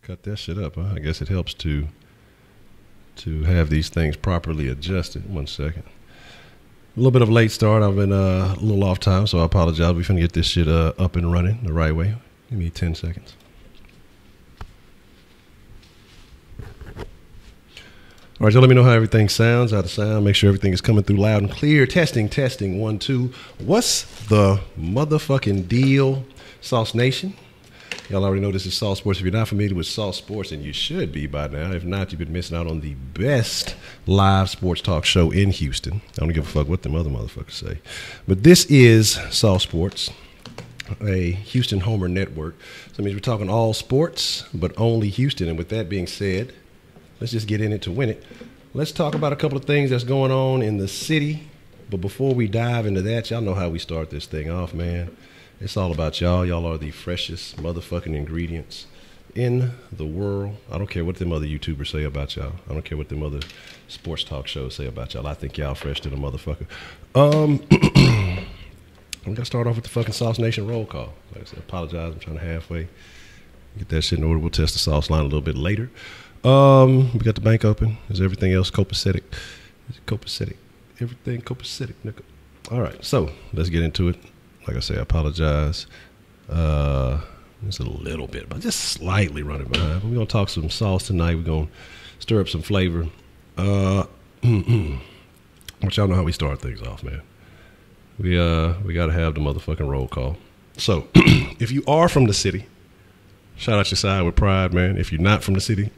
Cut that shit up, huh? I guess it helps to have these things properly adjusted. 1 second. A little bit of a late start. I've been a little off time, so I apologize. We're finna get this shit up and running the right way. Give me 10 seconds. All right, y'all let me know how everything sounds, how the sound. Make sure everything is coming through loud and clear. Testing, 1, 2. What's the motherfucking deal, Sauce Nation? Y'all already know this is Sauce Sports. If you're not familiar with Sauce Sports, and you should be by now. If not, you've been missing out on the best live sports talk show in Houston. I don't give a fuck what them other motherfuckers say. But this is Sauce Sports, a Houston Homer network. So that means we're talking all sports, but only Houston. And with that being said, let's just get in it to win it. Let's talk about a couple of things that's going on in the city. But before we dive into that, y'all know how we start this thing off, man. It's all about y'all. Y'all are the freshest motherfucking ingredients in the world. I don't care what them other YouTubers say about y'all. I don't care what them other sports talk shows say about y'all. I think y'all fresh to the motherfucker. I'm going to start off with the fucking Sauce Nation roll call. Like I said, apologize. I'm trying to halfway get that shit in order. We'll test the sauce line a little bit later. We got the bank open. Is everything else copacetic? Is it copacetic? Everything copacetic, nigga. All right, so let's get into it. Like I say, I apologize. Just a little bit, but just slightly running behind. We're gonna talk some sauce tonight. We're gonna stir up some flavor. But y'all know how we start things off, man. We gotta have the motherfucking roll call. So if you are from the city, shout out your side with pride, man. If you're not from the city,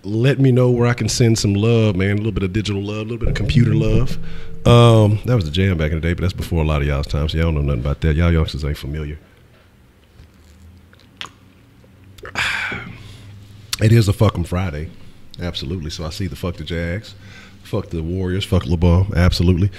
let me know where I can send some love, man. A little bit of digital love, a little bit of computer love. That was the jam back in the day, but that's before a lot of y'all's time, so y'all don't know nothing about that. Y'all youngsters ain't familiar. It is a fucking Friday. Absolutely. So I see the fuck the Jags. Fuck the Warriors. Fuck LeBron. Absolutely.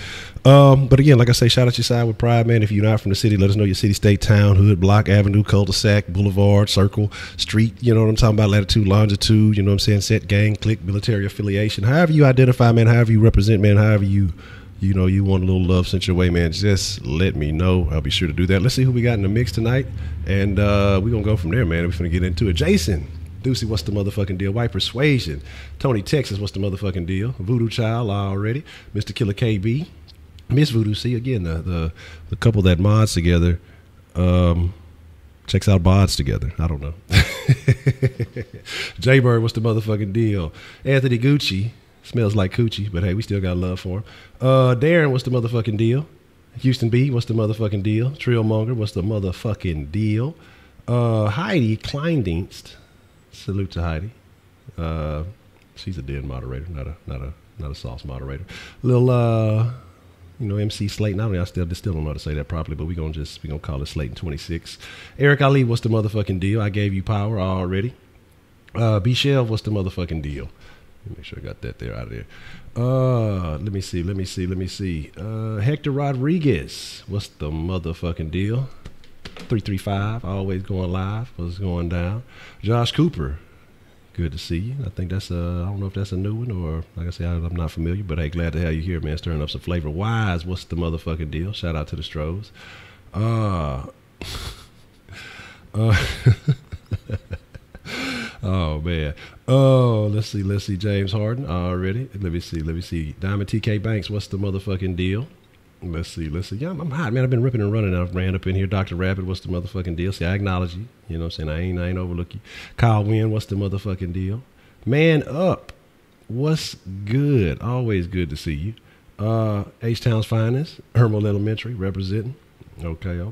But again, like I say, shout out your side with pride, man. If you're not from the city, let us know your city, state, town, hood, block, avenue, cul-de-sac, boulevard, circle, street. You know what I'm talking about? Latitude, longitude. You know what I'm saying? Set, gang, clique, military affiliation. However you identify, man. However you represent, man. However you want a little love sent your way, man. Just let me know. I'll be sure to do that. Let's see who we got in the mix tonight. And we're going to go from there, man. We're going to get into it. Jason. Deucey, what's the motherfucking deal? White Persuasion. Tony, Texas, what's the motherfucking deal? Voodoo Child, already. Mr. Killer KB. Miss Voodoo C, again, the couple that mods together, checks out mods together. I don't know. J-Bird, what's the motherfucking deal? Anthony Gucci, smells like coochie, but hey, we still got love for him. Darren, what's the motherfucking deal? Houston B, what's the motherfucking deal? Trillmonger, what's the motherfucking deal? Heidi Kleindienst. Salute to Heidi. She's a dead moderator, not a sauce moderator. Little MC Slayton. I still don't know how to say that properly, but we gonna call it Slayton 26. Eric Ali, what's the motherfucking deal? I gave you power already. B Shelv, what's the motherfucking deal? Let me make sure I got that there out of there. Let me see. Hector Rodriguez, what's the motherfucking deal? 335, always going live. What's going down? Josh Cooper, good to see you. I think that's I don't know if that's a new one or, like I said, I'm not familiar, but hey, glad to have you here, man. Stirring up some flavor. Wise, what's the motherfucking deal? Shout out to the Stros. Oh man. Oh, let's see. James Harden already. Let me see. Diamond TK Banks, what's the motherfucking deal? Let's see. Yeah, I'm hot, man. I've been ripping and running. I've ran up in here. Dr. Rabbit, what's the motherfucking deal? See, I acknowledge you. You know what I'm saying? I ain't overlook you. Kyle Wynn, what's the motherfucking deal? Man Up, what's good? Always good to see you. H-Town's finest. Hermal Elementary, representing. Okay.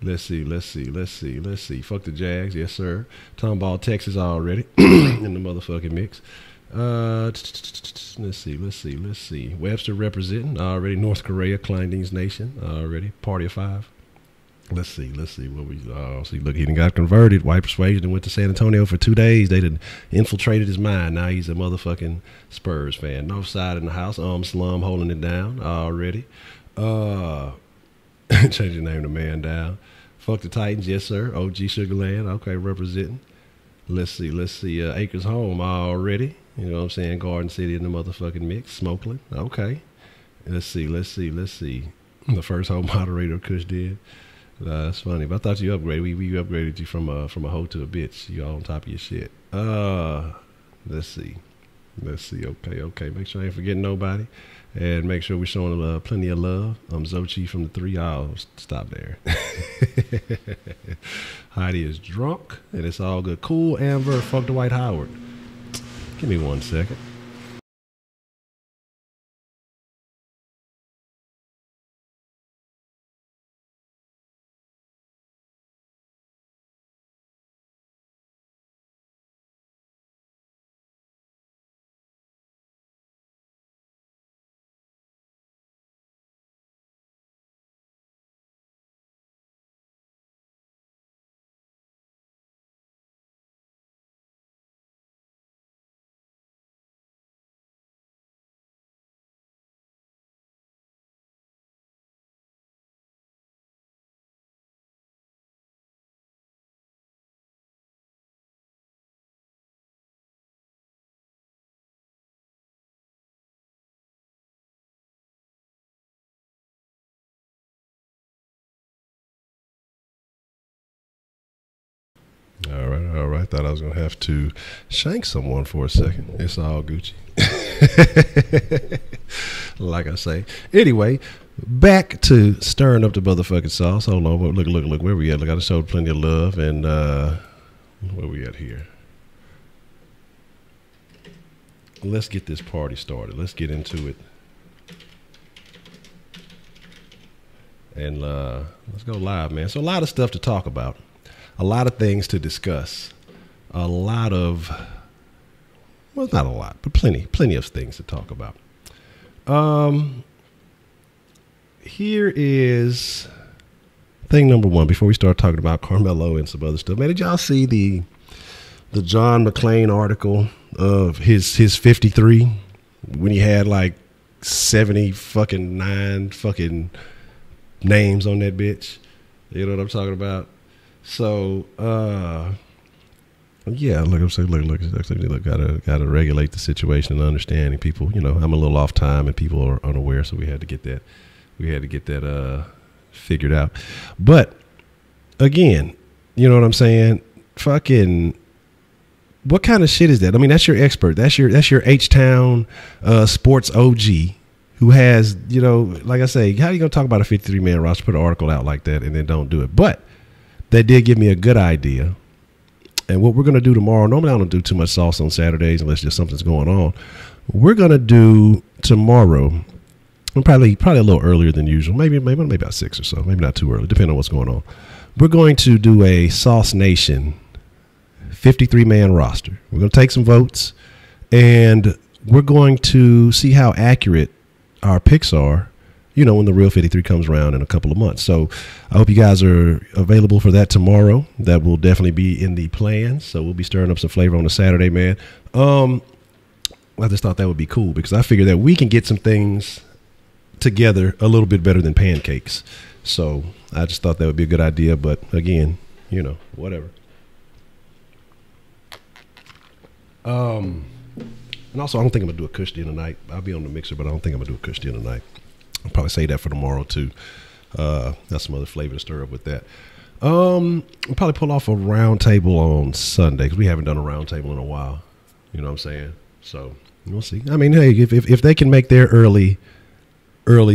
Let's see. Fuck the Jags, yes sir. Tomball, Texas already in the motherfucking mix. Let's see. Webster representing already. North Korea, Kleindienst Nation already. Party of 5. Let's see. What we see? Look, he done got converted. White Persuasion and went to San Antonio for 2 days. They done infiltrated his mind. Now he's a motherfucking Spurs fan. North side in the house. Slum holding it down already. Change your name to Man Down. Fuck the Titans, yes sir. OG Sugarland, okay, representing. Let's see. Acres Home already. You know what I'm saying? Garden City in the motherfucking mix. Smokeland. Okay. Let's see. The first home moderator Kush did. That's funny. But I thought you upgraded. We upgraded you from a hoe to a bitch. You all on top of your shit. Let's see. Okay. Make sure I ain't forgetting nobody. And make sure we're showing plenty of love. I'm Zochi from the 3. I'll stop there. Heidi is drunk, and it's all good. Cool, Amber, fuck Dwight Howard. Give me 1 second. All right. Thought I was going to have to shank someone for a second. It's all Gucci. Like I say. Anyway, back to stirring up the motherfucking sauce. Hold on. Look. Where we at? Look, I just showed plenty of love. And where we at here? Let's get this party started. Let's get into it. And let's go live, man. So a lot of stuff to talk about. A lot of things to discuss. A lot of, well, not a lot, but plenty of things to talk about. Here is thing number one before we start talking about Carmelo and some other stuff. Man, did y'all see the John McClain article of his 53 when he had like 70 fucking 9 fucking names on that bitch? You know what I'm talking about? So, yeah, look, gotta regulate the situation and understanding people. You know, I'm a little off time and people are unaware, so we had to get that figured out. But again, you know what I'm saying? Fucking, what kind of shit is that? I mean, that's your expert. That's your H-Town sports OG who has, you know, like I say, how are you gonna talk about a 53-man roster, put an article out like that, and then don't do it? But that did give me a good idea. And what we're going to do tomorrow, normally I don't do too much sauce on Saturdays unless just something's going on. We're going to do tomorrow, probably a little earlier than usual, maybe about 6 or so, maybe not too early, depending on what's going on. We're going to do a Sauce Nation 53-man roster. We're going to take some votes, and we're going to see how accurate our picks are, you know, when the real 53 comes around in a couple of months. So I hope you guys are available for that tomorrow. That will definitely be in the plans. So we'll be stirring up some flavor on a Saturday, man. I just thought that would be cool because I figured that we can get some things together a little bit better than pancakes. So I just thought that would be a good idea. But again, you know, whatever. And also, I don't think I'm going to do a Kush deal tonight. I'll be on the mixer, but I don't think I'm going to do a Kush deal tonight. I'll probably say that for tomorrow too. Got some other flavor to stir up with that. We'll probably pull off a round table on Sunday because we haven't done a round table in a while. You know what I'm saying? So we'll see. I mean, hey, if they can make their early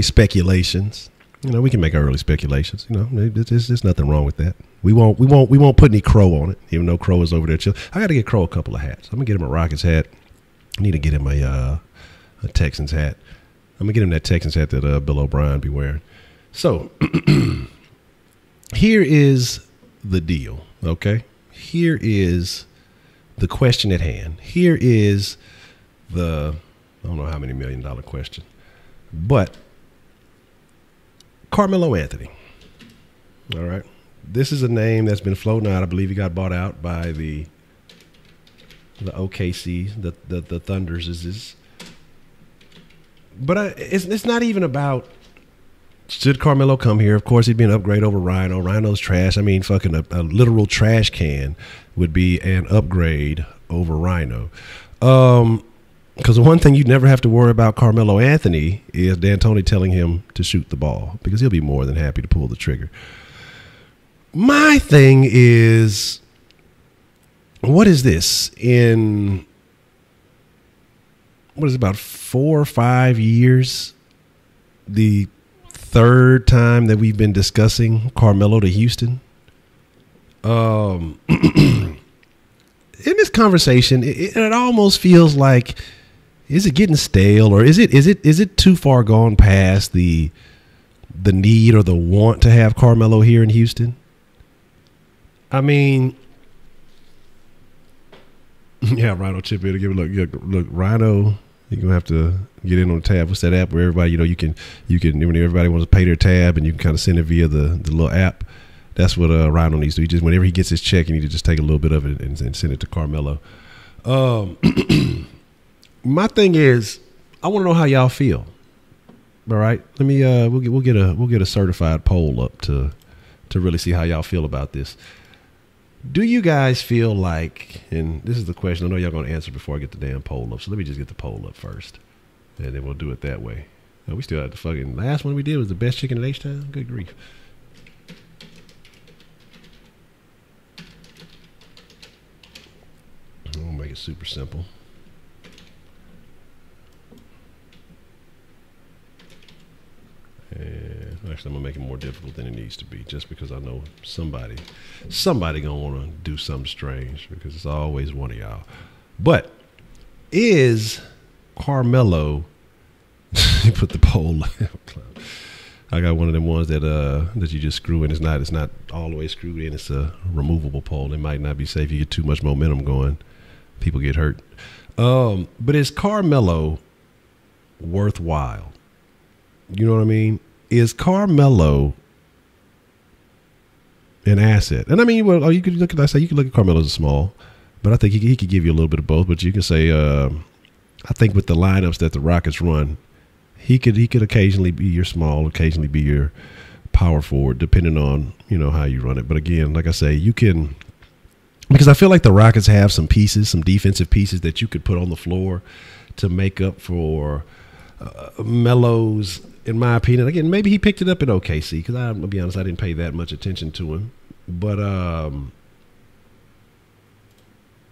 speculations, you know, we can make our early speculations. You know, there's nothing wrong with that. We won't put any Crow on it, even though Crow is over there chilling. I got to get Crow a couple of hats. I'm gonna get him a Rockets hat. I need to get him a Texans hat. I'm going to get him that Texans hat that Bill O'Brien be wearing. So here is the deal, okay? Here is the question at hand. Here is the, I don't know how many $1 million question, but Carmelo Anthony, all right? This is a name that's been floating out. I believe he got bought out by the OKC, the Thunders is this. But it's not even about should Carmelo come here. Of course, he'd be an upgrade over Rhino. Rhino's trash. I mean, fucking a literal trash can would be an upgrade over Rhino. Because the one thing you'd never have to worry about Carmelo Anthony is D'Antoni telling him to shoot the ball because he'll be more than happy to pull the trigger. My thing is, what is this? What is it, about 4 or 5 years? The third time that we've been discussing Carmelo to Houston. In this conversation, it almost feels like, is it getting stale, or is it too far gone past the need or the want to have Carmelo here in Houston? I mean, yeah, Rhino chip in to give it look, Rhino, you're gonna have to get in on the tab. What's that app where everybody, you can when everybody wants to pay their tab and you can kind of send it via the little app. That's what Rhino needs to do. He just, whenever he gets his check, he needs to just take a little bit of it and send it to Carmelo. My thing is, I want to know how y'all feel. All right, let me we'll get a certified poll up to really see how y'all feel about this. Do you guys feel like, and this is the question, I know y'all going to answer before I get the damn poll up, so let me just get the poll up first, and then we'll do it that way. We still had the fucking, last one we did was the best chicken in H-Town. Good grief. I'm going to make it super simple. And actually, I'm going to make it more difficult than it needs to be, just because I know somebody going to want to do something strange, because it's always one of y'all. But is Carmelo, you put the poll, I got one of them ones that you just screw in. It's not all the way screwed in. It's a removable pole. It might not be safe. You get too much momentum going, people get hurt. But is Carmelo worthwhile? You know what I mean? Is Carmelo an asset? And I mean, well, you could look at Carmelo as a small, but I think he could give you a little bit of both. But you can say, I think with the lineups that the Rockets run, he could occasionally be your small, occasionally be your power forward, depending on, how you run it. But again, like I say, you can, because I feel like the Rockets have some pieces, some defensive pieces that you could put on the floor to make up for Melo's. In my opinion, again, maybe he picked it up in OKC, because I'm gonna be honest, I didn't pay that much attention to him. But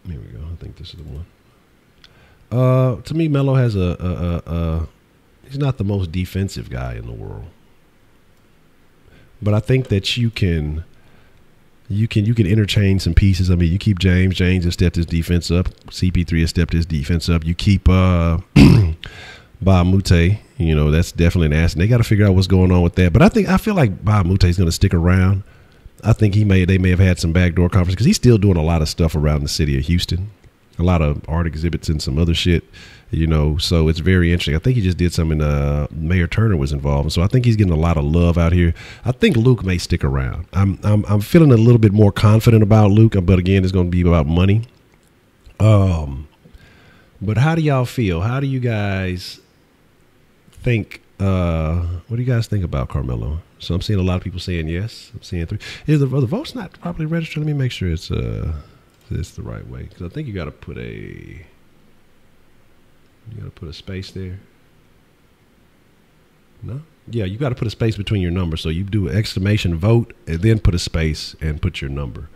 here we go. I think this is the one. To me, Melo has he's not the most defensive guy in the world, but I think that you can interchange some pieces. I mean, you keep James has stepped his defense up. CP3 has stepped his defense up. You keep Bob Mute, that's definitely an asset. They got to figure out what's going on with that. But I feel like Bob Mute is going to stick around. I think they may have had some backdoor conference, because he's still doing a lot of stuff around the city of Houston, a lot of art exhibits and some other shit, so it's very interesting. I think he just did something. Mayor Turner was involved, so I think he's getting a lot of love out here. I think Luke may stick around. I'm feeling a little bit more confident about Luke, but again, it's going to be about money. But how do y'all feel? How do you guys think? What do you guys think about Carmelo? So I'm seeing a lot of people saying yes. I'm seeing 3. Is the vote's not properly registered? Let me make sure it's the right way, because I think you got to put a space there. No? Yeah, you got to put a space between your numbers. So you do an exclamation vote and then put a space and put your number.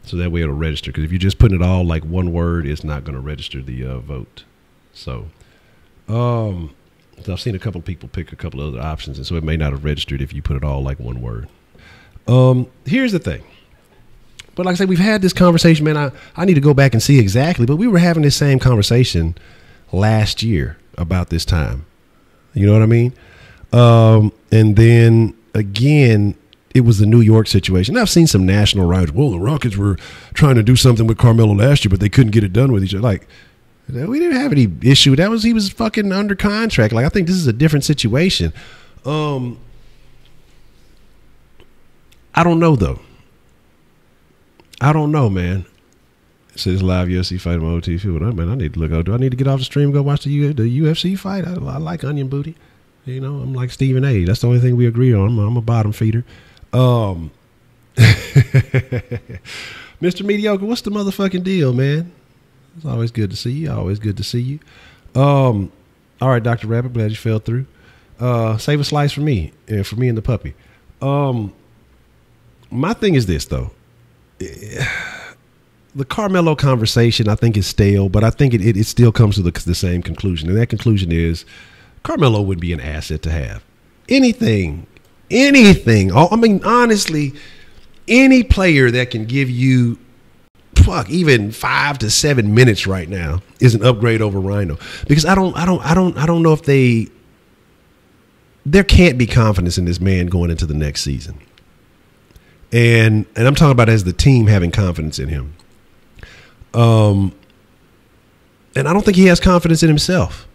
So that way it'll register. Because if you're just putting it all like one word, it's not going to register the vote. So I've seen a couple of people pick a couple of other options, and so it may not have registered if you put it all like one word. Here's the thing. But like I said, we've had this conversation, man. I need to go back and see exactly. But we were having this same conversation last year about this time. You know what I mean? And then again, it was the New York situation. I've seen some national riots. Well, the Rockets were trying to do something with Carmelo last year, but they couldn't get it done with each other. Like, we didn't have any issue. He was fucking under contract. Like, I think this is a different situation. I don't know though. I don't know, man. It says live UFC fight on OTV. Well, man, I need to look out. Do I need to get off the stream and go watch the UFC fight? I like onion booty. I'm like Stephen A. That's the only thing we agree on. I'm a bottom feeder. Mr. Mediocre, what's the motherfucking deal, man? It's always good to see you. Always good to see you. All right, Dr. Rabbit, glad you fell through. Save a slice for me and the puppy. My thing is this, though. The Carmelo conversation, I think, is stale, but I think it still comes to the same conclusion. And that conclusion is Carmelo would be an asset to have. Anything. I mean, honestly, any player that can give you even 5 to 7 minutes right now is an upgrade over Rhino. Because I don't know if there can't be confidence in this man going into the next season. And I'm talking about as the team having confidence in him. And I don't think he has confidence in himself.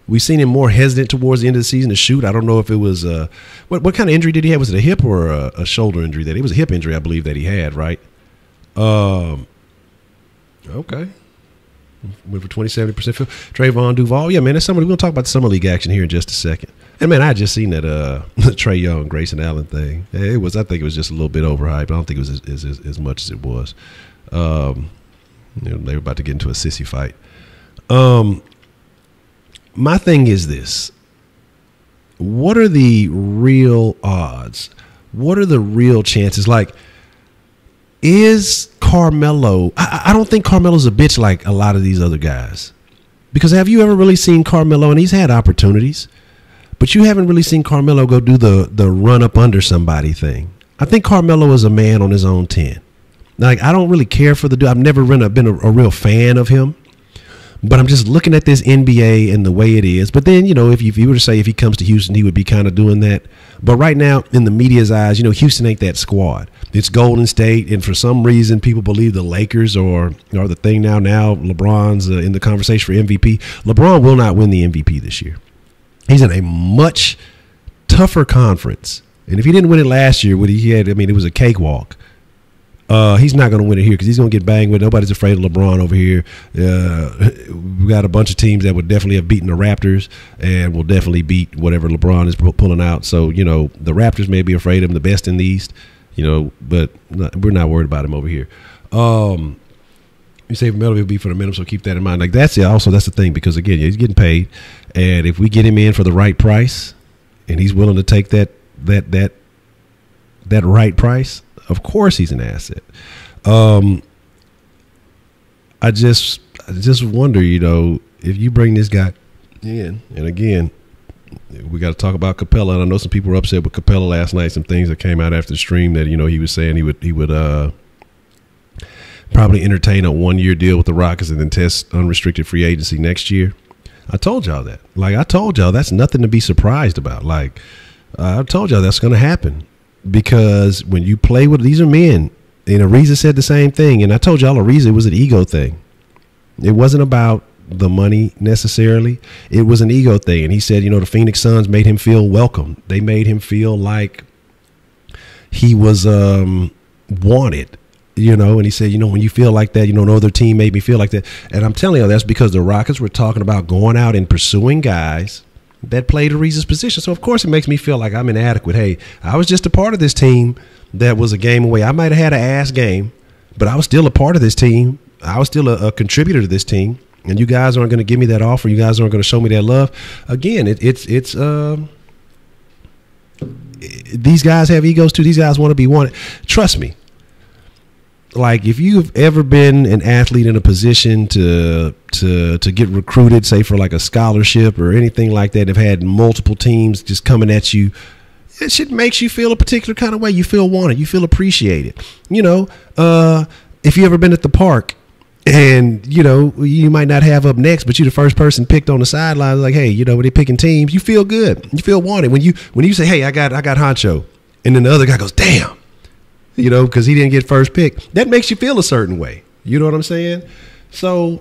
We've seen him more hesitant towards the end of the season to shoot. I don't know if it was what kind of injury did he have? Was it a hip or a shoulder injury? It was a hip injury, I believe, that he had, right? Okay. Went for 27% field. Trayvon Duval. Yeah, man, that's somebody. We'll talk about the summer league action here in just a second. And man, I just seen that Trae Young, Grayson Allen thing. I think it was just a little bit overhyped. I don't think it was as much as it was. They were about to get into a sissy fight. My thing is this. What are the real odds? What are the real chances? Like, is Carmelo, I don't think Carmelo's a bitch like a lot of these other guys. Because have you ever really seen Carmelo, and he's had opportunities, but you haven't really seen Carmelo go do the run up under somebody thing. I think Carmelo is a man on his own 10. Like, I don't really care for the dude. I've never been a real fan of him. But I'm just looking at this NBA and the way it is. But then, if you were to say if he comes to Houston, he would be kind of doing that. But right now, in the media's eyes, Houston ain't that squad. It's Golden State, and for some reason, people believe the Lakers are the thing now. Now LeBron's in the conversation for MVP. LeBron will not win the MVP this year. He's in a much tougher conference. And if he didn't win it last year, it was a cakewalk. He's not going to win it here because he's going to get banged with. Nobody's afraid of LeBron over here. We got a bunch of teams that would definitely have beaten the Raptors and will definitely beat whatever LeBron is pulling out. So, the Raptors may be afraid of him, the best in the East, but we're not worried about him over here. You say Melo will be for the minimum, so keep that in mind. Like, that's it. Also, that's the thing, because, again, he's getting paid. And if we get him in for the right price and he's willing to take that right price, of course he's an asset. I just wonder, if you bring this guy in, and again, we got to talk about Capela. And I know some people were upset with Capela last night. Some things that came out after the stream that he was saying he would probably entertain a 1-year deal with the Rockets and then test unrestricted free agency next year. I told y'all that. Like, I told y'all that's nothing to be surprised about. Like, I told y'all that's going to happen. Because when you play with, these are men, and Ariza said the same thing. And I told y'all Ariza was an ego thing. It wasn't about the money necessarily. It was an ego thing. And he said, the Phoenix Suns made him feel welcome. They made him feel like he was wanted, and he said, when you feel like that, no other team made me feel like that. And I'm telling you, that's because the Rockets were talking about going out and pursuing guys that played Ariza's position. So, of course, it makes me feel like I'm inadequate. Hey, I was just a part of this team that was a game away. I might have had an ass game, but I was still a part of this team. I was still a contributor to this team, and you guys aren't going to give me that offer. You guys aren't going to show me that love. Again, these guys have egos too. These guys want to be wanted. Trust me. Like, if you've ever been an athlete in a position to get recruited, say for like a scholarship or anything like that, have had multiple teams just coming at you, it shit makes you feel a particular kind of way. You feel wanted. You feel appreciated. If you ever been at the park and, you might not have up next, but you're the first person picked on the sideline, like, hey, when they're picking teams, you feel good. You feel wanted. When you say, hey, I got Honcho, and then the other guy goes, damn. Because he didn't get first pick. That makes you feel a certain way. You know what I'm saying? So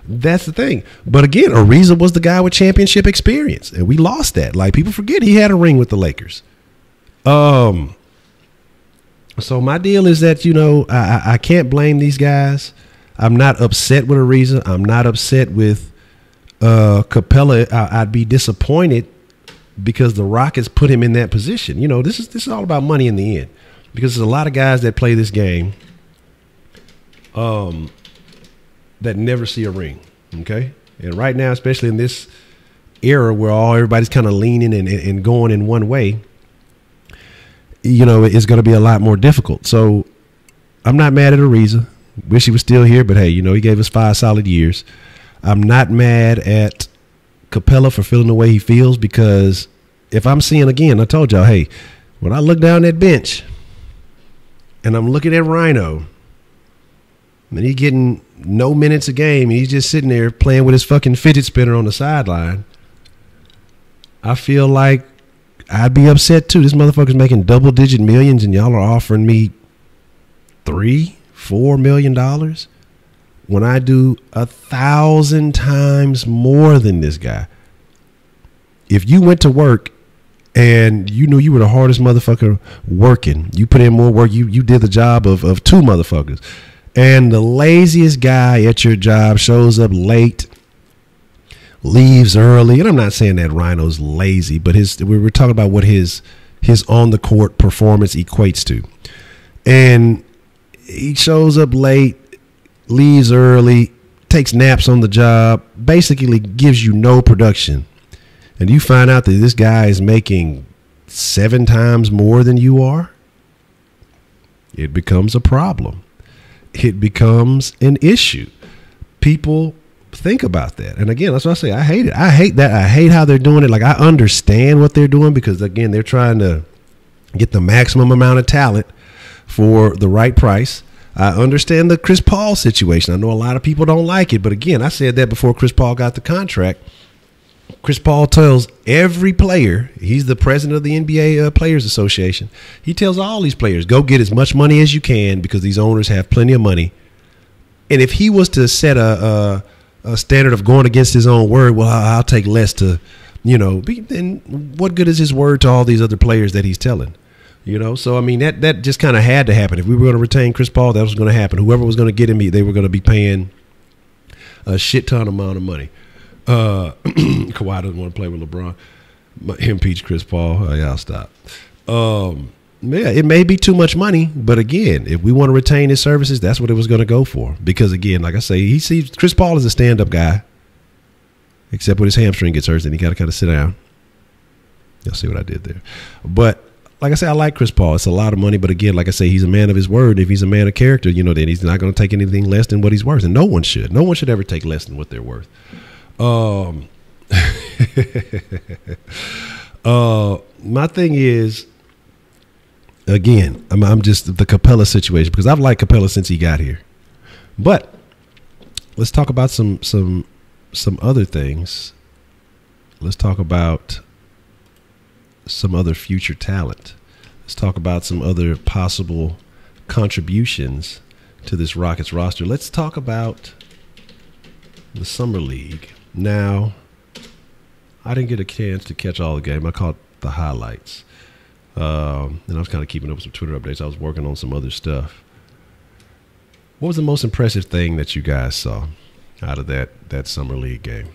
that's the thing. But again, Ariza was the guy with championship experience, and we lost that. Like, people forget he had a ring with the Lakers. So my deal is that, I can't blame these guys. I'm not upset with Ariza. I'm not upset with Capela. I'd be disappointed because the Rockets put him in that position. This is all about money in the end, because there's a lot of guys that play this game that never see a ring. Okay. And right now, especially in this era where everybody's kind of leaning and going in one way, it's going to be a lot more difficult. So I'm not mad at Ariza. Wish he was still here, but hey, he gave us 5 solid years. I'm not mad at Capela for feeling the way he feels, because if I'm seeing, again, I told y'all, hey, when I look down that bench and I'm looking at Rhino and he's getting no minutes a game, and he's just sitting there playing with his fucking fidget spinner on the sideline, I feel like I'd be upset too. This motherfucker's making double-digit millions, and y'all are offering me $3-4 million when I do 1,000 times more than this guy. If you went to work and you knew you were the hardest motherfucker working, you put in more work, you did the job of 2 motherfuckers, and the laziest guy at your job shows up late, leaves early, and I'm not saying that Rhino's lazy, but we were talking about what his on the court performance equates to, and he shows up late, leaves early, takes naps on the job, basically gives you no production, and you find out that this guy is making 7 times more than you are, it becomes a problem. It becomes an issue. People think about that. And again, that's what I say. I hate it. I hate that. I hate how they're doing it. Like, I understand what they're doing, because again, they're trying to get the maximum amount of talent for the right price. I understand the Chris Paul situation. I know a lot of people don't like it, but again, I said that before Chris Paul got the contract. Chris Paul tells every player, he's the president of the NBA Players Association. He tells all these players, go get as much money as you can, because these owners have plenty of money. And if he was to set a standard of going against his own word, well, I'll take less to, then what good is his word to all these other players that he's telling? So I mean, that just kind of had to happen. If we were going to retain Chris Paul, that was going to happen. Whoever was going to get him, they were going to be paying a shit ton amount of money. Kawhi doesn't want to play with LeBron. Impeach Chris Paul. Yeah, I'll stop. Yeah, it may be too much money, but again, if we want to retain his services, that's what it was going to go for. Because again, like I say, he sees Chris Paul as a stand-up guy, except when his hamstring gets hurt, then he got to kind of sit down. You'll see what I did there. But like I say, I like Chris Paul. It's a lot of money, but again, like I say, he's a man of his word. If he's a man of character, then he's not going to take anything less than what he's worth, and no one should. No one should ever take less than what they're worth. My thing is, again, I'm just the Capela situation, because I've liked Capela since he got here. But let's talk about some other things. Let's talk about some other future talent. Let's talk about some other possible contributions to this Rockets roster. Let's talk about the Summer League. Now, I didn't get a chance to catch all the game. I caught the highlights. And I was kind of keeping up with some Twitter updates. I was working on some other stuff. What was the most impressive thing that you guys saw out of that Summer League game?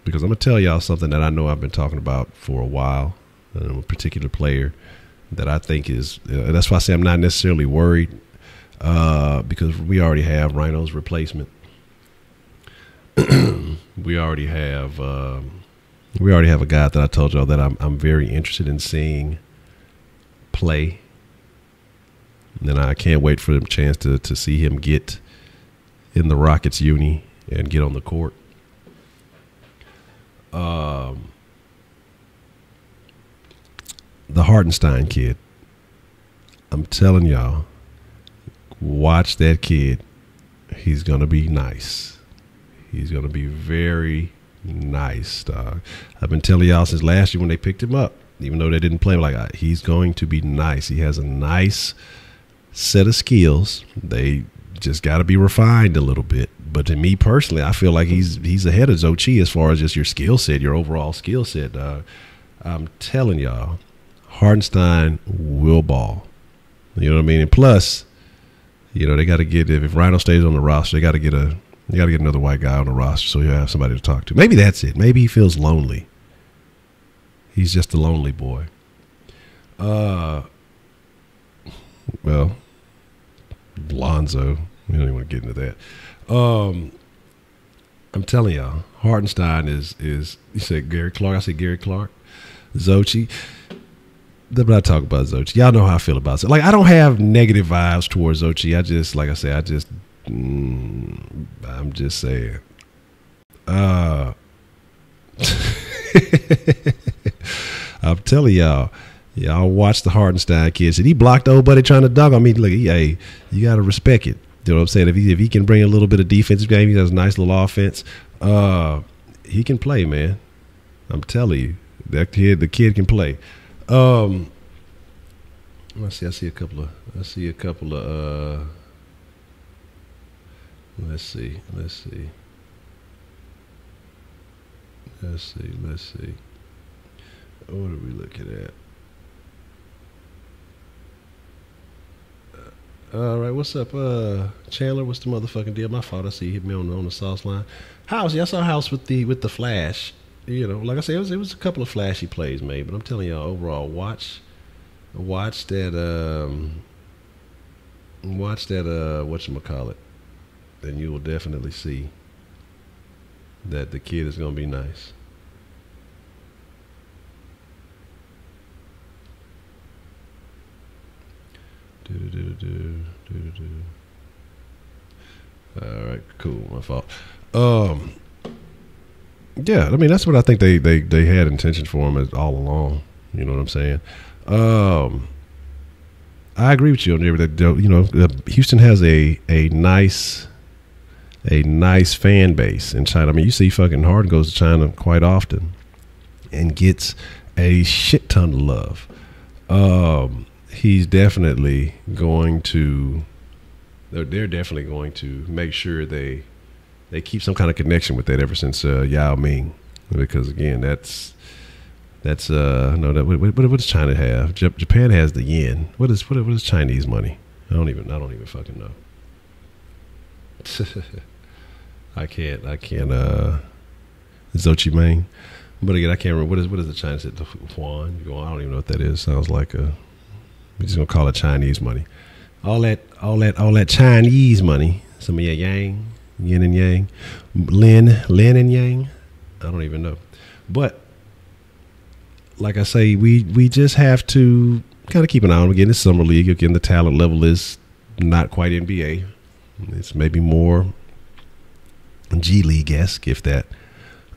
Because I'm going to tell y'all something that I know I've been talking about for a while. A particular player that I think is that's why I say I'm not necessarily worried, because we already have Rhino's replacement. we already have a guy that I told y'all that I'm very interested in seeing play, and I can't wait for the chance to see him get in the Rockets uni and get on the court. The Hartenstein kid, I'm telling y'all, watch that kid. He's gonna be nice. He's gonna be very nice, dog. I've been telling y'all since last year when they picked him up, even though they didn't play him, like, he's going to be nice. He has a nice set of skills. They just got to be refined a little bit. But to me personally, I feel like he's ahead of Zochi as far as just your skill set, your overall skill set, dog. I'm telling y'all, Hartenstein will ball. You know what I mean? And plus, they got to get, if Rhino stays on the roster, they got to get another white guy on the roster so he'll have somebody to talk to. Maybe that's it. Maybe he feels lonely. He's just a lonely boy. Well, Lonzo. We don't even want to get into that. I'm telling y'all, Hartenstein is you said Gary Clark. I said Gary Clark. Zochi. But I talk about Xochi. Y'all know how I feel about it. Like, I don't have negative vibes towards Xochi. I just, like I say, I'm just saying. I'm telling y'all watch the Hardenstein kids. And he blocked the old buddy trying to dog on me. Look, hey, you got to respect it. You know what I'm saying? If he can bring a little bit of defensive game, he has a nice little offense. He can play, man. I'm telling you, the kid can play. I see a couple of. Let's see. What are we looking at? All right, what's up, Chandler? What's the motherfucking deal? My fault. I see you hit me on the sauce line. House, yeah, I saw House with the flash. You know, like I said, it was a couple of flashy plays made, but I'm telling y'all, overall, watch that whatchamacallit, and you will definitely see that the kid is gonna be nice. All right, cool. My fault. Yeah, I mean, that's what I think they had intention for him all along. You know what I'm saying? I agree with you on there. That, you know, Houston has a nice fan base in China. I mean, you see fucking Harden goes to China quite often and gets a shit ton of love. He's definitely going to. They're definitely going to make sure they keep some kind of connection with that ever since Yao Ming, because again, that's no, that what does China have? Japan has the yen. What is Chinese money? I don't even fucking know. I can't Xochi Ming. But again, I can't remember what is the Chinese, the yuan? I don't even know what that is. Sounds like we're just gonna call it Chinese money. All that Chinese money. Some of your yang, yin and yang, lin and yang. I don't even know. But like I say, we just have to kind of keep an eye on. Again, it's summer league. Again, the talent level is not quite NBA. It's maybe more G League-esque, if that.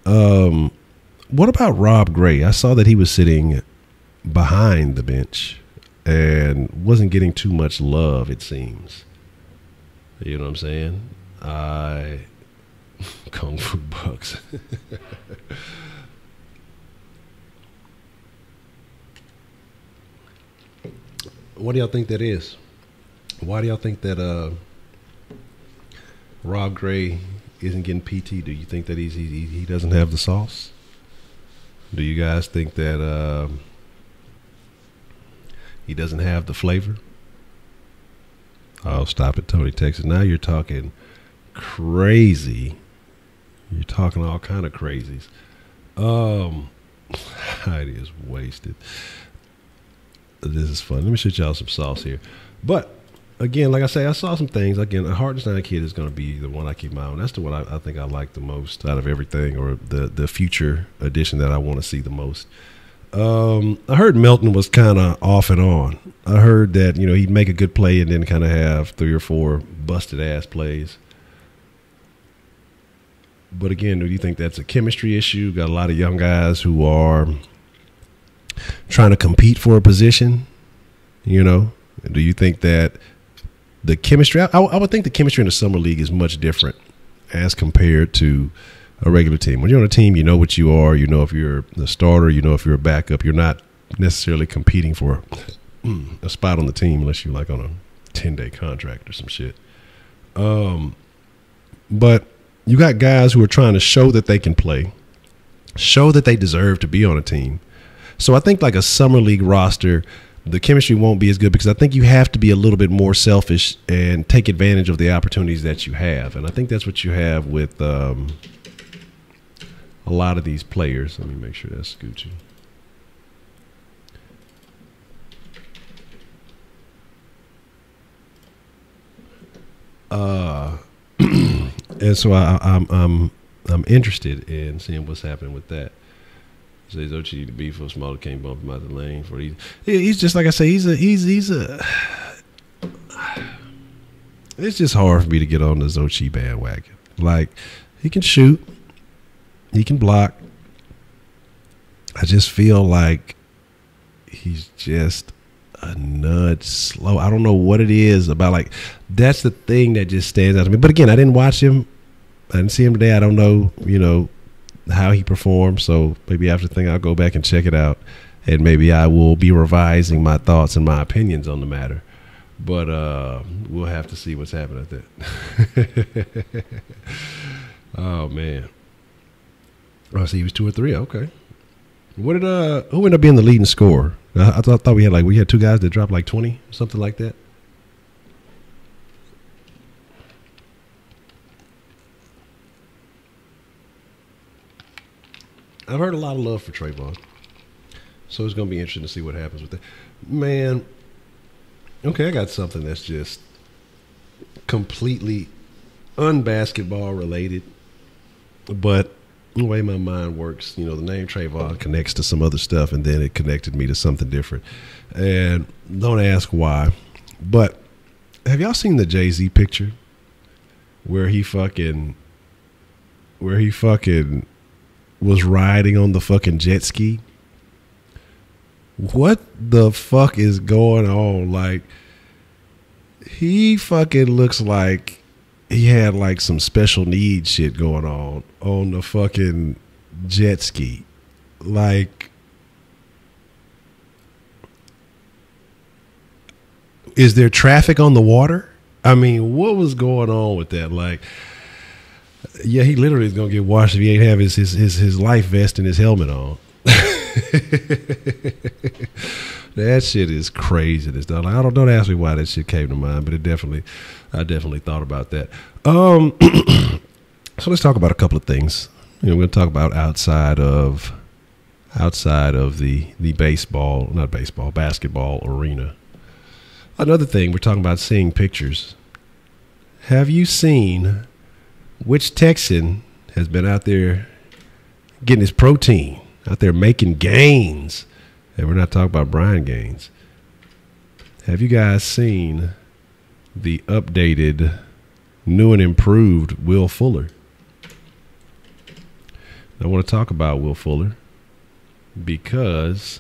What about Rob Gray? I saw that he was sitting behind the bench and wasn't getting too much love, it seems. You know what I'm saying? Kung Fu Bucks. What do y'all think that is? Why do y'all think that Rob Gray isn't getting PT? Do you think that he doesn't have the sauce? Do you guys think that he doesn't have the flavor? Oh, stop it, Tony, Texas. Now you're talking crazy. You're talking all kind of crazies. It is wasted. This is fun. Let me shoot y'all some sauce here. But again, like I say, I saw some things. Again, a Hardenstein kid is going to be the one I keep my eye on. That's the one I think I like the most out of everything, or the future edition that I want to see the most. I heard Melton was kind of off and on. I heard that, you know, he'd make a good play and then kind of have 3 or 4 busted ass plays. But again, do you think that's a chemistry issue? Got a lot of young guys who are trying to compete for a position, you know? Do you think that the chemistry, I would think the chemistry in the summer league is much different as compared to a regular team. When you're on a team, you know what you are. You know if you're a starter. You know if you're a backup. You're not necessarily competing for a spot on the team unless you're like on a 10-day contract or some shit. But you got guys who are trying to show that they can play, show that they deserve to be on a team. So I think like a summer league roster, the chemistry won't be as good because I think you have to be a little bit more selfish and take advantage of the opportunities that you have. And I think that's what you have with a lot of these players. Let me make sure that's Gucci. And so I'm interested in seeing what's happening with that. Says Ochi the beef for smaller can't bump him out the lane for these. He's just like I say. He's a. It's just hard for me to get on the Zochi bandwagon. Like, he can shoot, he can block. I just feel like he's just a nudge slow. I don't know what it is about. Like, that's the thing that just stands out to me. But again, I didn't watch him. I didn't see him today. I don't know, how he performed. So maybe after the thing, I'll go back and check it out. And maybe I will be revising my thoughts and my opinions on the matter. But we'll have to see what's happening at that. Oh, man. Oh, I see he was 2 or 3. Okay. What did who ended up being the leading scorer? I thought we had 2 guys that dropped like 20, something like that. I've heard a lot of love for Trayvon, so it's going to be interesting to see what happens with that. Man, okay, I got something that's just completely unbasketball related, but the way my mind works, the name Trayvon connects to some other stuff, and then it connected me to something different. And don't ask why, but have y'all seen the Jay-Z picture where he fucking was riding on the fucking jet ski? What the fuck is going on? Like, he fucking looks like he had like some special needs shit going on the fucking jet ski. Like, is there traffic on the water? I mean, what was going on with that? Like, yeah, he literally is gonna get washed if he ain't have his life vest and his helmet on. That shit is crazy. Like, I don't ask me why that shit came to mind, but I definitely thought about that. So let's talk about a couple of things. We're going to talk about outside of the basketball arena. Another thing, we're talking about seeing pictures. Have you seen which Texan has been out there getting his protein, out there making gains? And we're not talking about Brian Gaines. Have you guys seen the updated, new and improved Will Fuller? I want to talk about Will Fuller because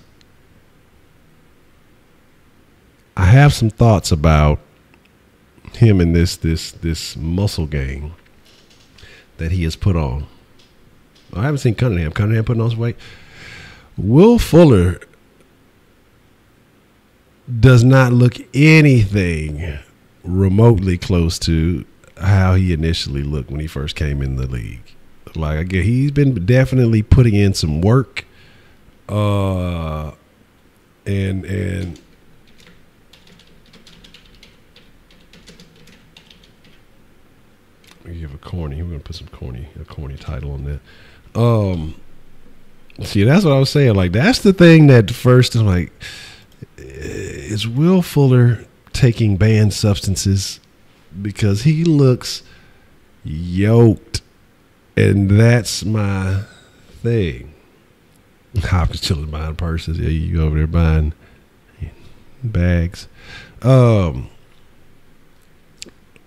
I have some thoughts about him and this muscle gain that he has put on. I haven't seen Cunningham. Cunningham putting on his weight. Will Fuller does not look anything remotely close to how he initially looked when he first came in the league. Like, again, he's been definitely putting in some work, and we give a corny. We're gonna put a corny title on that. See, that's what I was saying. Like, that's the thing that first is like, is Will Fuller taking banned substances? Because he looks yoked, and that's my thing. I'm just chilling buying purses. Yeah, you over there buying bags. But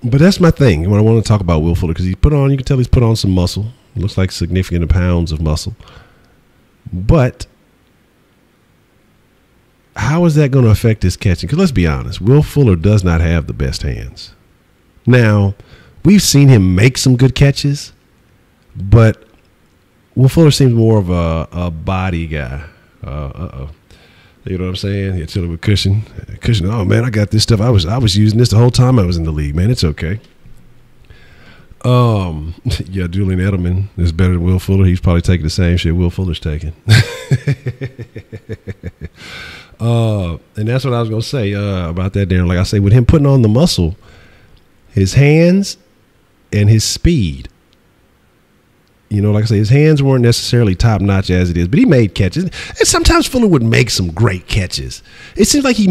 that's my thing when I want to talk about Will Fuller, because you can tell he's put on some muscle. It looks like significant pounds of muscle. But how is that going to affect his catching? Because let's be honest, Will Fuller does not have the best hands. Now, we've seen him make some good catches, but Will Fuller seems more of a body guy. You know what I'm saying? You're chilling with Cushion. Cushion, oh man, I got this stuff. I was using this the whole time I was in the league, man. It's okay. Yeah, Julian Edelman is better than Will Fuller. He's probably taking the same shit Will Fuller's taking. And that's what I was gonna say about that, Darren. Like I say, with him putting on the muscle, his hands and his speed. Like I say, his hands weren't necessarily top notch as it is, but he made catches. And sometimes Fuller would make some great catches. It seems like he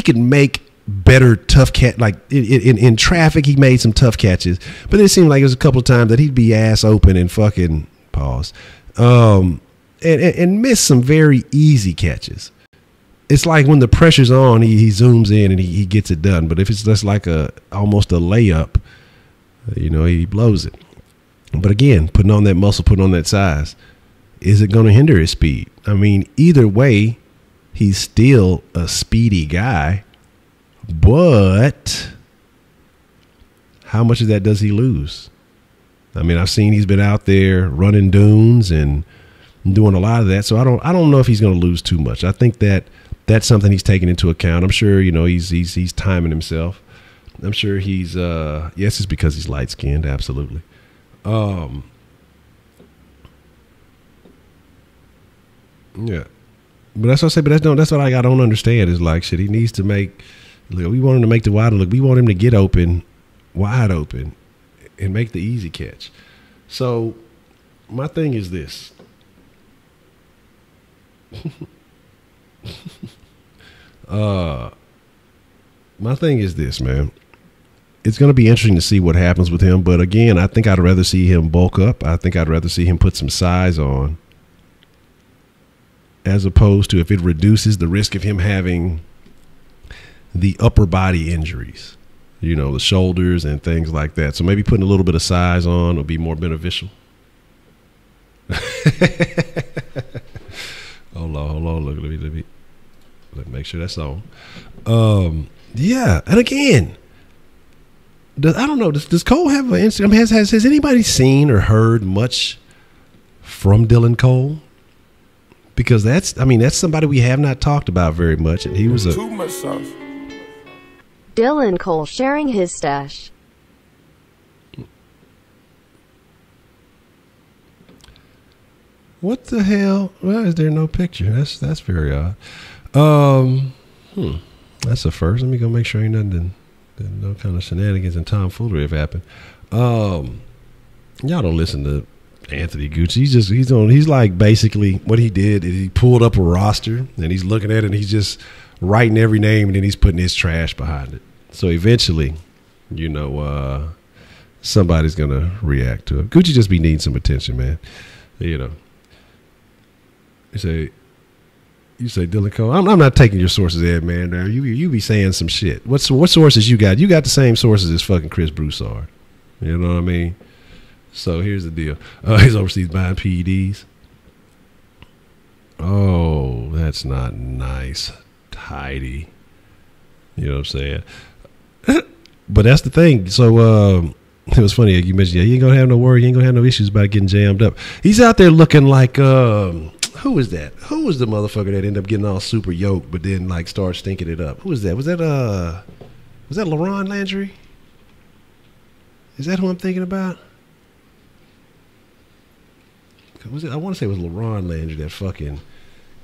could make better tough catch. Like in traffic, he made some tough catches, but it seemed like it was a couple of times that he'd be ass open and fucking pause. and miss some very easy catches. It's like when the pressure's on, he zooms in and he gets it done. But if it's just like almost a layup, he blows it. But again, putting on that muscle, putting on that size, is it going to hinder his speed? I mean, either way, he's still a speedy guy. But how much of that does he lose? I mean, I've seen he's been out there running dunes and doing a lot of that. So I don't know if he's going to lose too much. I think that's something he's taking into account. I'm sure, he's timing himself. I'm sure he's yes, it's because he's light skinned. Absolutely. Yeah, but that's what I say. But that's what I don't understand is like shit. He needs to make. Look, we want him to make the wide look. We want him to get open, wide open, and make the easy catch. So my thing is this. My thing is this, man. It's going to be interesting to see what happens with him. But again, I think I'd rather see him bulk up. I think I'd rather see him put some size on, as opposed to if it reduces the risk of him having the upper body injuries, the shoulders and things like that. So maybe putting a little bit of size on will be more beneficial. Hold on. Look, let me make sure that's on. Yeah, and again, I don't know. Does Cole have an Instagram? Has anybody seen or heard much from Dylan Cole? Because that's somebody we have not talked about very much, and he was too much sauce. Dylan Cole sharing his stash. What the hell? Why is there no picture? That's very odd. That's the first. Let me go make sure ain't nothing. No kind of shenanigans and tomfoolery have happened. Y'all don't listen to Anthony Gucci. He's like basically what he did is he pulled up a roster and he's looking at it and he's just writing every name and then he's putting his trash behind it. So eventually, somebody's gonna react to it. Gucci just be needing some attention, man. You say Dylan Cole. I'm not taking your sources, Ed, man. Now you be saying some shit. What sources you got? You got the same sources as fucking Chris Broussard. You know what I mean? So here's the deal. He's overseas buying PEDs. Oh, that's not nice. Tidy. You know what I'm saying? But that's the thing. So it was funny. You mentioned, you ain't gonna have no worry. You ain't gonna have no issues about getting jammed up. He's out there looking like who is that? Who was the motherfucker that ended up getting all super yoked, but then like start stinking it up? Who was that? Was that LaRon Landry? Is that who I'm thinking about? I want to say it was LaRon Landry that fucking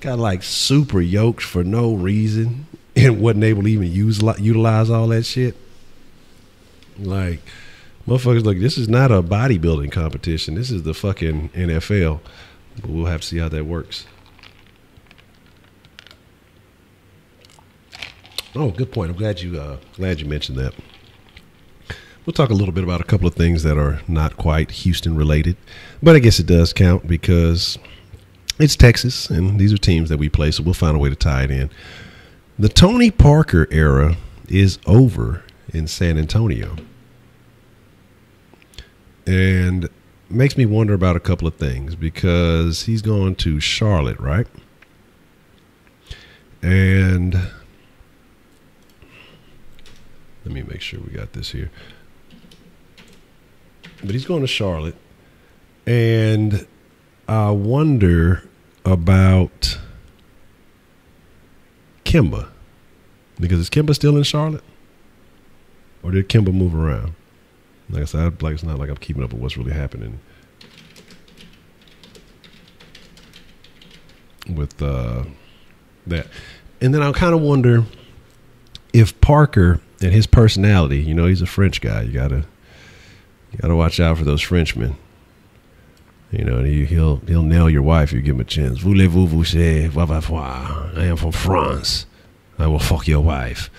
got like super yoked for no reason and wasn't able to even utilize all that shit. Like, motherfuckers, look, this is not a bodybuilding competition. This is the fucking NFL. But we'll have to see how that works. Oh, good point. I'm glad you mentioned that. We'll talk a little bit about a couple of things that are not quite Houston related, but I guess it does count because it's Texas and these are teams that we play, so we'll find a way to tie it in. The Tony Parker era is over in San Antonio. And makes me wonder about a couple of things because he's going to Charlotte, right? And let me make sure we got this here. But he's going to Charlotte, and I wonder about Kemba, because is Kemba still in Charlotte, or did Kemba move around? Like I said, it's not like I'm keeping up with what's really happening with that. And then I kind of wonder if Parker and his personality, he's a French guy. You gotta watch out for those Frenchmen. And he'll nail your wife if you give him a chance. Voulez-vous coucher? Va va voir. I am from France. I will fuck your wife.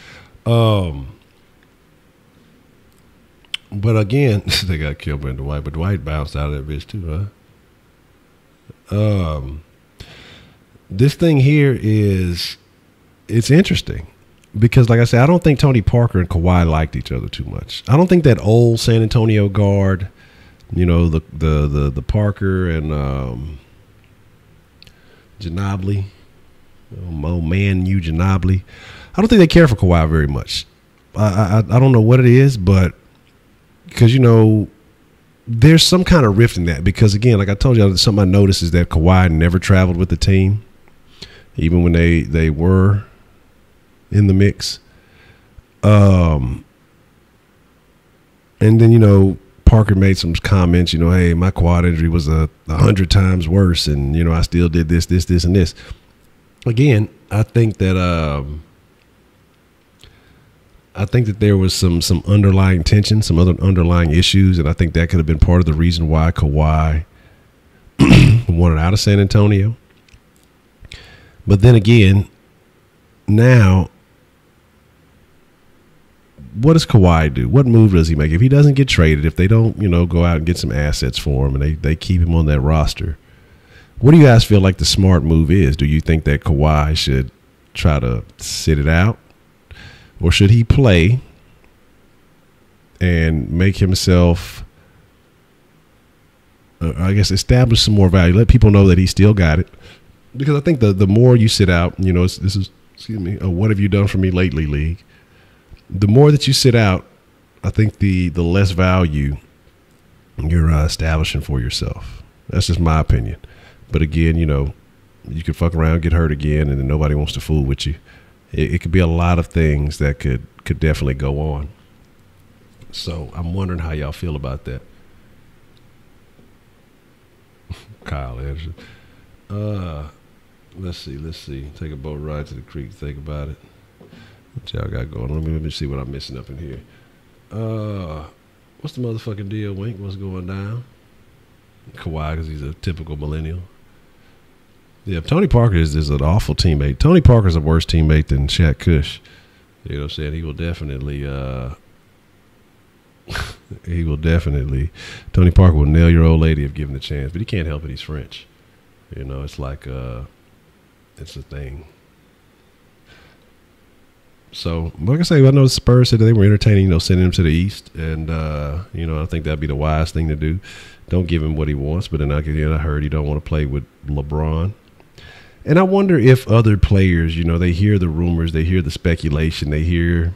But again, they got killed by Dwight, but Dwight bounced out of that bitch too, huh? this thing here it's interesting because, like I said, I don't think Tony Parker and Kawhi liked each other too much. I don't think that old San Antonio guard, the Parker and Ginobili, old man, Ginobili. I don't think they care for Kawhi very much. I don't know what it is, but because there's some kind of rift in that. Because again, like I told you, something I noticed is that Kawhi never traveled with the team, even when they were in the mix. And then Parker made some comments. Hey, my quad injury was 100 times worse, and I still did this, and this. Again, I think that there was some underlying tension, some other underlying issues, and I think that could have been part of the reason why Kawhi wanted out of San Antonio. But then again, now, what does Kawhi do? What move does he make? If he doesn't get traded, if they don't, go out and get some assets for him and they keep him on that roster, what do you guys feel like the smart move is? Do you think that Kawhi should try to sit it out? Or should he play and make himself, establish some more value? Let people know that he still got it. Because I think the more you sit out, this is, what have you done for me lately, league? The more that you sit out, I think the less value you're establishing for yourself. That's just my opinion. But again, you could fuck around, get hurt again, and then nobody wants to fool with you. It could be a lot of things that could definitely go on. So I'm wondering how y'all feel about that. Kyle Anderson. Let's see. Take a boat ride to the creek. Think about it. What y'all got going on? Let me see what I'm missing up in here. What's the motherfucking deal, Wink? What's going down? Kawhi, because he's a typical millennial. Yeah, Tony Parker is an awful teammate. Tony Parker's a worse teammate than Shaq Kush. You know what I'm saying? He will definitely Tony Parker will nail your old lady if given the chance, but he can't help it. He's French. It's like it's a thing. So, like I say, I know the Spurs said that they were entertaining, sending him to the East, and I think that'd be the wise thing to do. Don't give him what he wants, but then I heard he don't want to play with LeBron. And I wonder if other players, they hear the rumors, they hear the speculation, they hear,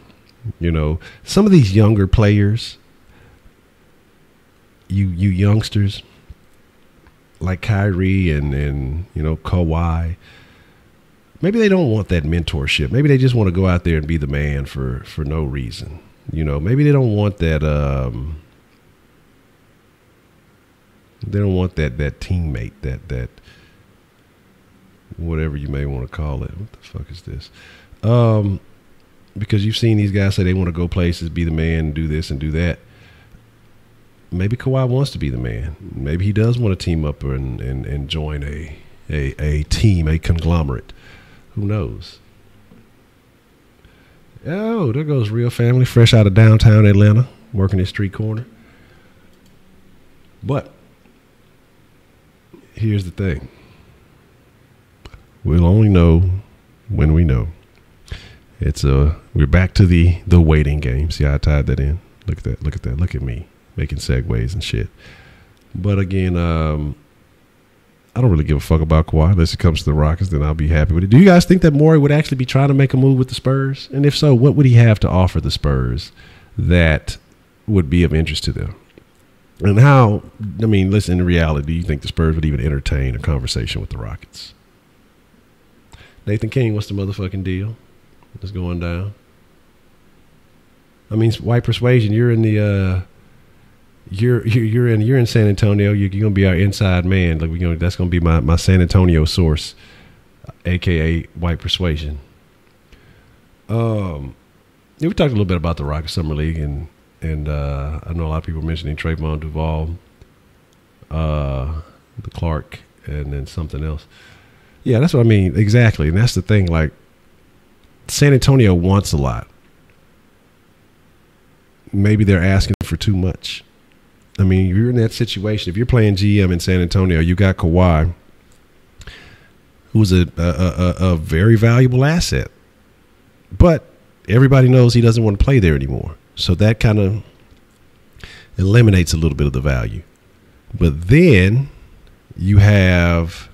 some of these younger players, you youngsters, like Kyrie and Kawhi, maybe they don't want that mentorship. Maybe they just want to go out there and be the man for no reason. Maybe they don't want that. They don't want that teammate, that whatever you may want to call it. What the fuck is this? Because you've seen these guys say they want to go places, be the man, do this and do that. Maybe Kawhi wants to be the man. Maybe he does want to team up and join a team, a conglomerate. Who knows? Oh, there goes Real Family, fresh out of downtown Atlanta, working his street corner. But here's the thing. We'll only know when we know. We're back to the waiting game. See how I tied that in? Look at that. Look at me making segues and shit. But again, I don't really give a fuck about Kawhi unless it comes to the Rockets. Then I'll be happy with it. Do you guys think that Morey would actually be trying to make a move with the Spurs? And if so, what would he have to offer the Spurs that would be of interest to them? And how? Listen. In reality, do you think the Spurs would even entertain a conversation with the Rockets? Nathan King, what's the motherfucking deal? What's going down? White persuasion. You're in the you're in San Antonio. You're gonna be our inside man. That's gonna be my San Antonio source, aka White Persuasion. We talked a little bit about the Rockets Summer League, and I know a lot of people mentioning Trayvon Duval, the Clark, and then something else. Yeah, that's what I mean. Exactly. And that's the thing. Like, San Antonio wants a lot. Maybe they're asking for too much. You're in that situation. If you're playing GM in San Antonio, you got Kawhi, who's a very valuable asset. But everybody knows he doesn't want to play there anymore. So that kind of eliminates a little bit of the value. But then you have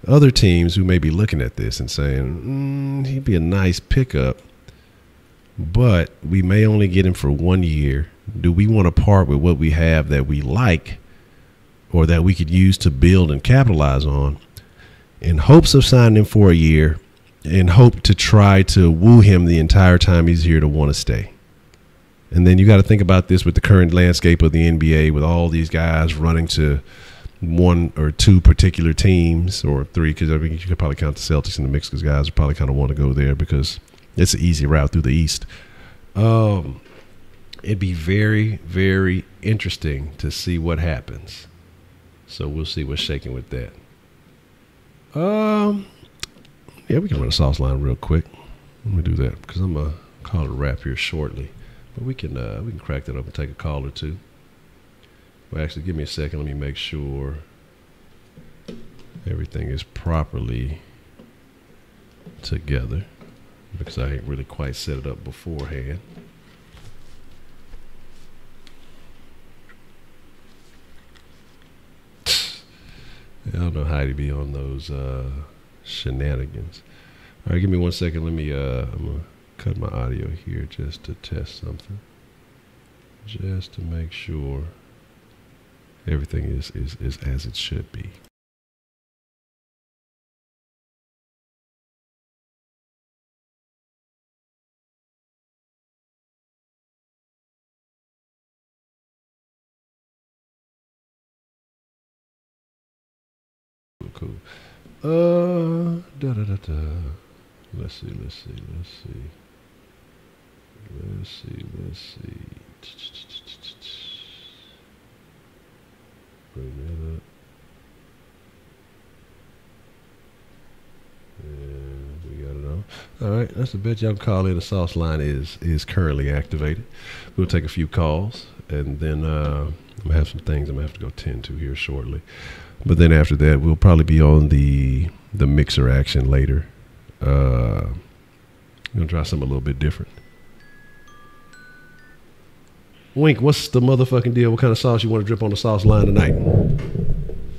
other teams who may be looking at this and saying, he'd be a nice pickup, but we may only get him for 1 year. Do we want to part with what we have that we like or that we could use to build and capitalize on in hopes of signing him for a year and hope to try to woo him the entire time he's here to want to stay? And then you got to think about this with the current landscape of the NBA, with all these guys running to one or two particular teams, or three, because I mean you could probably count the Celtics in the mix because guys probably kind of want to go there because it's an easy route through the East. It'd be very, very interesting to see what happens. So we'll see what's shaking with that. Yeah, we can run a sauce line real quick. Let me do that because I'm gonna call it a wrap here shortly. But we can crack that up and take a call or two. Well, actually, give me a second. Let me make sure everything is properly together because I ain't really quite set it up beforehand. I don't know how to be on those shenanigans. All right, give me 1 second. Let me. I'm gonna cut my audio here just to test something, just to make sure everything is as it should be. Cool. Let's see. Bring that up. And we got it on. All right, that's the bet y'all can call in. The sauce line is currently activated. We'll take a few calls, and then I'm gonna have some things I'm gonna have to go tend to here shortly. But then after that, we'll probably be on the mixer action later. Gonna try something a little bit different. Wink, what's the motherfucking deal? What kind of sauce you want to drip on the sauce line tonight?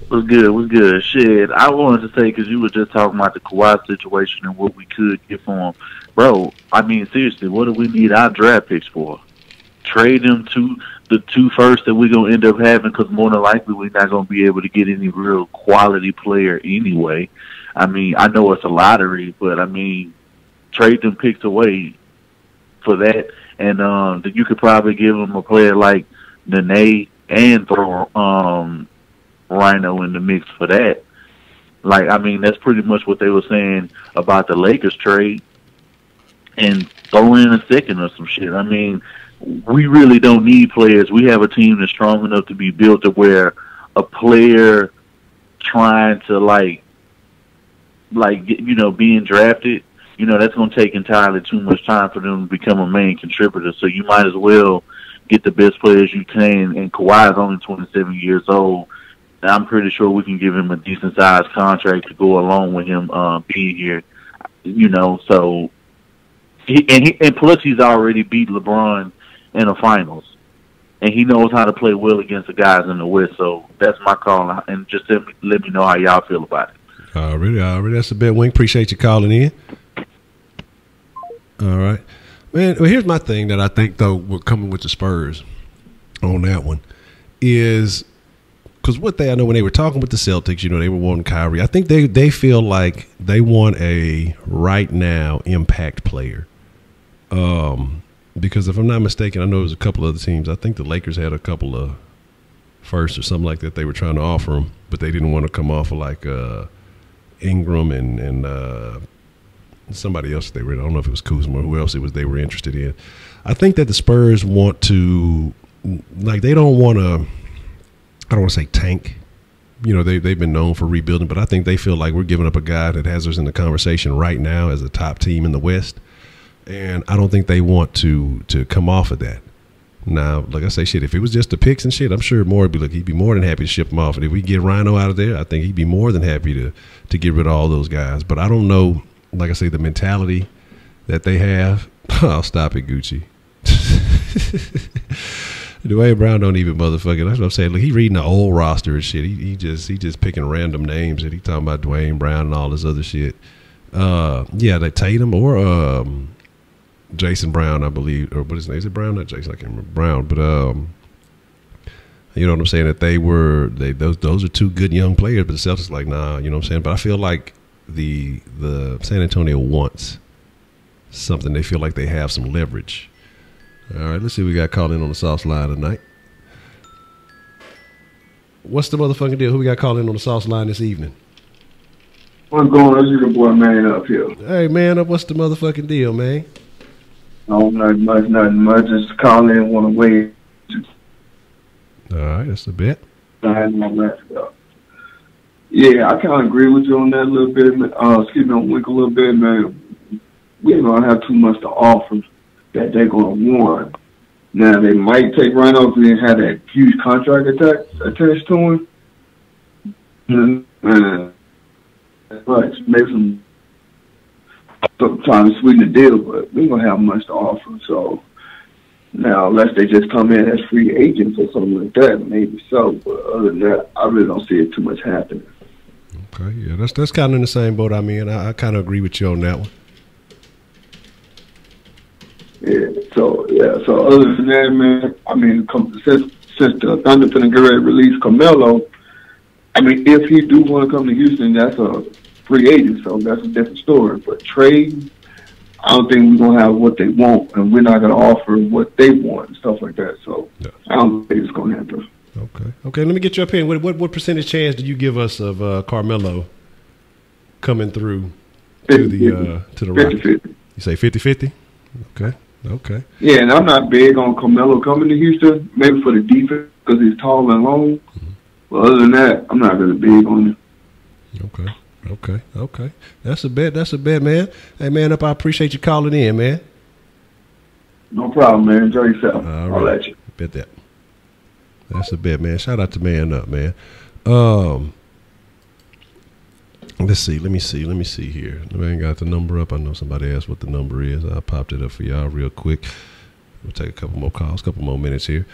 What's good? Shit, I wanted to say, because you were just talking about the Kawhi situation and what we could get for him. Bro, I mean, seriously, what do we need our draft picks for? Trade them to the 2 first that we're going to end up having, because more than likely we're not going to be able to get any real quality player anyway. I mean, I know it's a lottery, but, I mean, trade them picks away for that. And you could probably give them a player like Nene and throw Rhino in the mix for that. Like, I mean, that's pretty much what they were saying about the Lakers trade. And throw in a second or some shit. I mean, we really don't need players. We have a team that's strong enough to be built to where a player trying to, like you know, being drafted, you know, that's going to take entirely too much time for them to become a main contributor. So you might as well get the best players you can. And Kawhi is only 27 years old. And I'm pretty sure we can give him a decent-sized contract to go along with him being here. You know, so and plus he's already beat LeBron in the finals, and he knows how to play well against the guys in the West. So that's my call, and just let me know how y'all feel about it. Already. That's a bet, Wink. Appreciate you calling in. All right, man. Well, here's my thing that I think, though, we're coming with the Spurs on that one is because I know when they were talking with the Celtics, you know, they were wanting Kyrie. I think they feel like they want a right now impact player. Because if I'm not mistaken, I know there's a couple other teams. I think the Lakers had a couple of firsts or something like that they were trying to offer them, but they didn't want to come off of like Ingram and somebody else I don't know if it was Kuzma or who else it was they were interested in. I think that the Spurs want to, like, they don't want to, I don't want to say tank. You know, they've been known for rebuilding, but I think they feel like we're giving up a guy that has us in the conversation right now as a top team in the West. And I don't think they want to come off of that. Now, like I say, shit, if it was just the picks and shit, I'm sure he'd be more than happy to ship them off. And if we get Rhino out of there, I think he'd be more than happy to get rid of all those guys. But I don't know, like I say, the mentality that they have. Oh, stop it, Gucci. Dwayne Brown don't even motherfucking. That's what I'm saying. Look, he reading the old roster and shit. He just picking random names and he talking about Dwayne Brown and all this other shit. Yeah, they Tatum or Jason Brown, I believe, or what his name is. It Brown? Not Jason. I can't remember Brown, but you know what I'm saying? That those are two good young players, but the Celtics like nah. You know what I'm saying? But I feel like the San Antonio wants something. They feel like they have some leverage. All right, let's see what we got called in on the Sauce line tonight. What's the motherfucking deal? Who we got called in on the Sauce line this evening? What's going on? It's your boy Man Up here. Hey, Man Up, what's the motherfucking deal, man? No, nothing much. Just calling in, want to wait. All right, that's a bet. Yeah, I kind of agree with you on that a little bit. Excuse me, on Wink a little bit, man. We ain't going to have too much to offer that they're going to want. Now, they might take Rhino because they had that huge contract attached to him. But make some trying to sweeten the deal, but we ain't going to have much to offer. So, now, unless they just come in as free agents or something like that, maybe so. But other than that, I really don't see it too much happening. Okay, yeah, that's kind of in the same boat I'm in. I kind of agree with you on that one. Yeah, so other than that, man, I mean, since the Thunder finna get ready to release Carmelo, I mean, if he do want to come to Houston, that's a free agent, so that's a different story. But trade, I don't think we're gonna have what they want, and we're not gonna offer what they want and stuff like that. So yeah. I don't think it's gonna happen. Okay. Let me get your opinion. What percentage chance do you give us of Carmelo coming through to the Rockets? 50-50. You say 50-50? Okay. Yeah, and I'm not big on Carmelo coming to Houston, maybe for the defense because he's tall and long. Mm-hmm. But other than that, I'm not really big on it. Okay. That's a bet, man. Hey, Man Up, I appreciate you calling in, man. No problem, man. Enjoy yourself. All right. I'll let you. Bet that. That's a bet, man. Shout out to Man Up, man. Let's see. Let me see here. I ain't got the number up. I know somebody asked what the number is. I popped it up for y'all real quick. We'll take a couple more calls, couple more minutes here.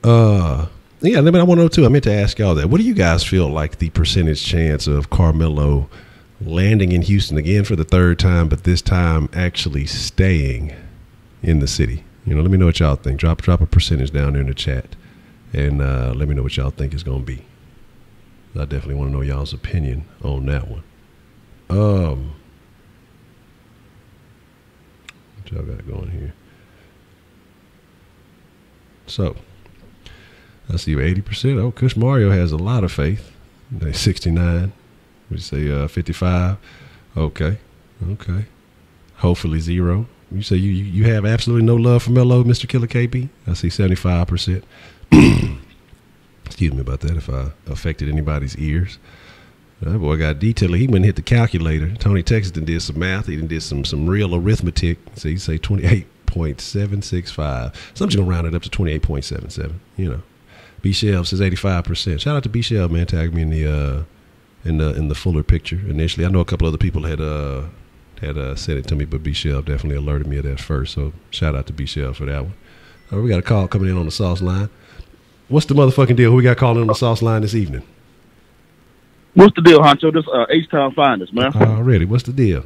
Yeah, I want to know too. I meant to ask y'all that. What do you guys feel like the percentage chance of Carmelo landing in Houston again for the third time, but this time actually staying in the city? You know, let me know what y'all think. Drop a percentage down there in the chat, and let me know what y'all think it's gonna be. I definitely want to know y'all's opinion on that one. What y'all got going here? So, I see you 80%. Oh, Kush Mario has a lot of faith. 69. We say 55. Okay. Hopefully 0. You say you have absolutely no love for Melo, Mr. Killer KP? I see 75%. Excuse me about that if I affected anybody's ears. That boy got detailed. He went and hit the calculator. Tony Texas did some math. He did some real arithmetic. So you say 28.765. So I'm just going to round it up to 28.77, you know. B Shelv says 85%. Shout out to B Shelv, man. Tagged me in the fuller picture initially. I know a couple other people had said it to me, but B Shelv definitely alerted me of that first. So shout out to B Shelv for that one. All right, we got a call coming in on the Sauce line. What's the motherfucking deal? Who we got calling on the Sauce line this evening? What's the deal, Honcho? This H-Town Finest, man. Already. What's the deal?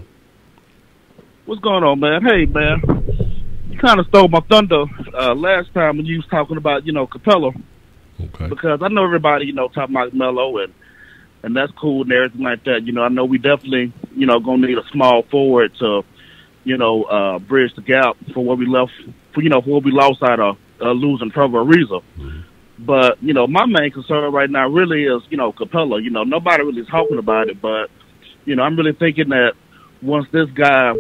What's going on, man? Hey, man. You kind of stole my thunder last time when you was talking about, Capela. Okay. Because I know everybody, talking about Melo, and that's cool and everything like that. I know we definitely, going to need a small forward to, bridge the gap for what we left, for what we lost out of losing Capela Ariza. Mm-hmm. But, my main concern right now really is, Capela. Nobody really is talking about it, but, I'm really thinking that once this guy,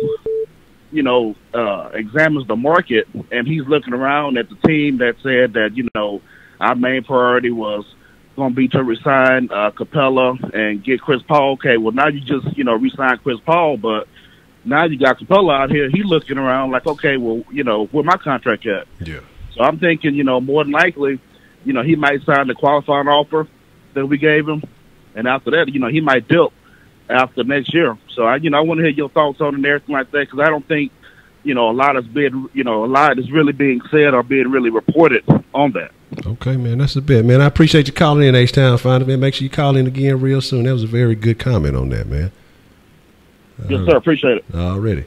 examines the market and he's looking around at the team that said that, our main priority was going to be to resign Capela and get Chris Paul. Okay, well, now you just, resign Chris Paul, but now you got Capela out here. He's looking around like, okay, well, where my contract at? Yeah. So I'm thinking, more than likely, he might sign the qualifying offer that we gave him, and after that, he might dip after next year. So I want to hear your thoughts on it and everything like that, because I don't think, a lot is really being said or being really reported on that. Okay, man, that's a bit, man. I appreciate you calling in, H-Town Finder, man. Make sure you call in again real soon. That was a very good comment on that, man. Yes, sir. Appreciate it. Already.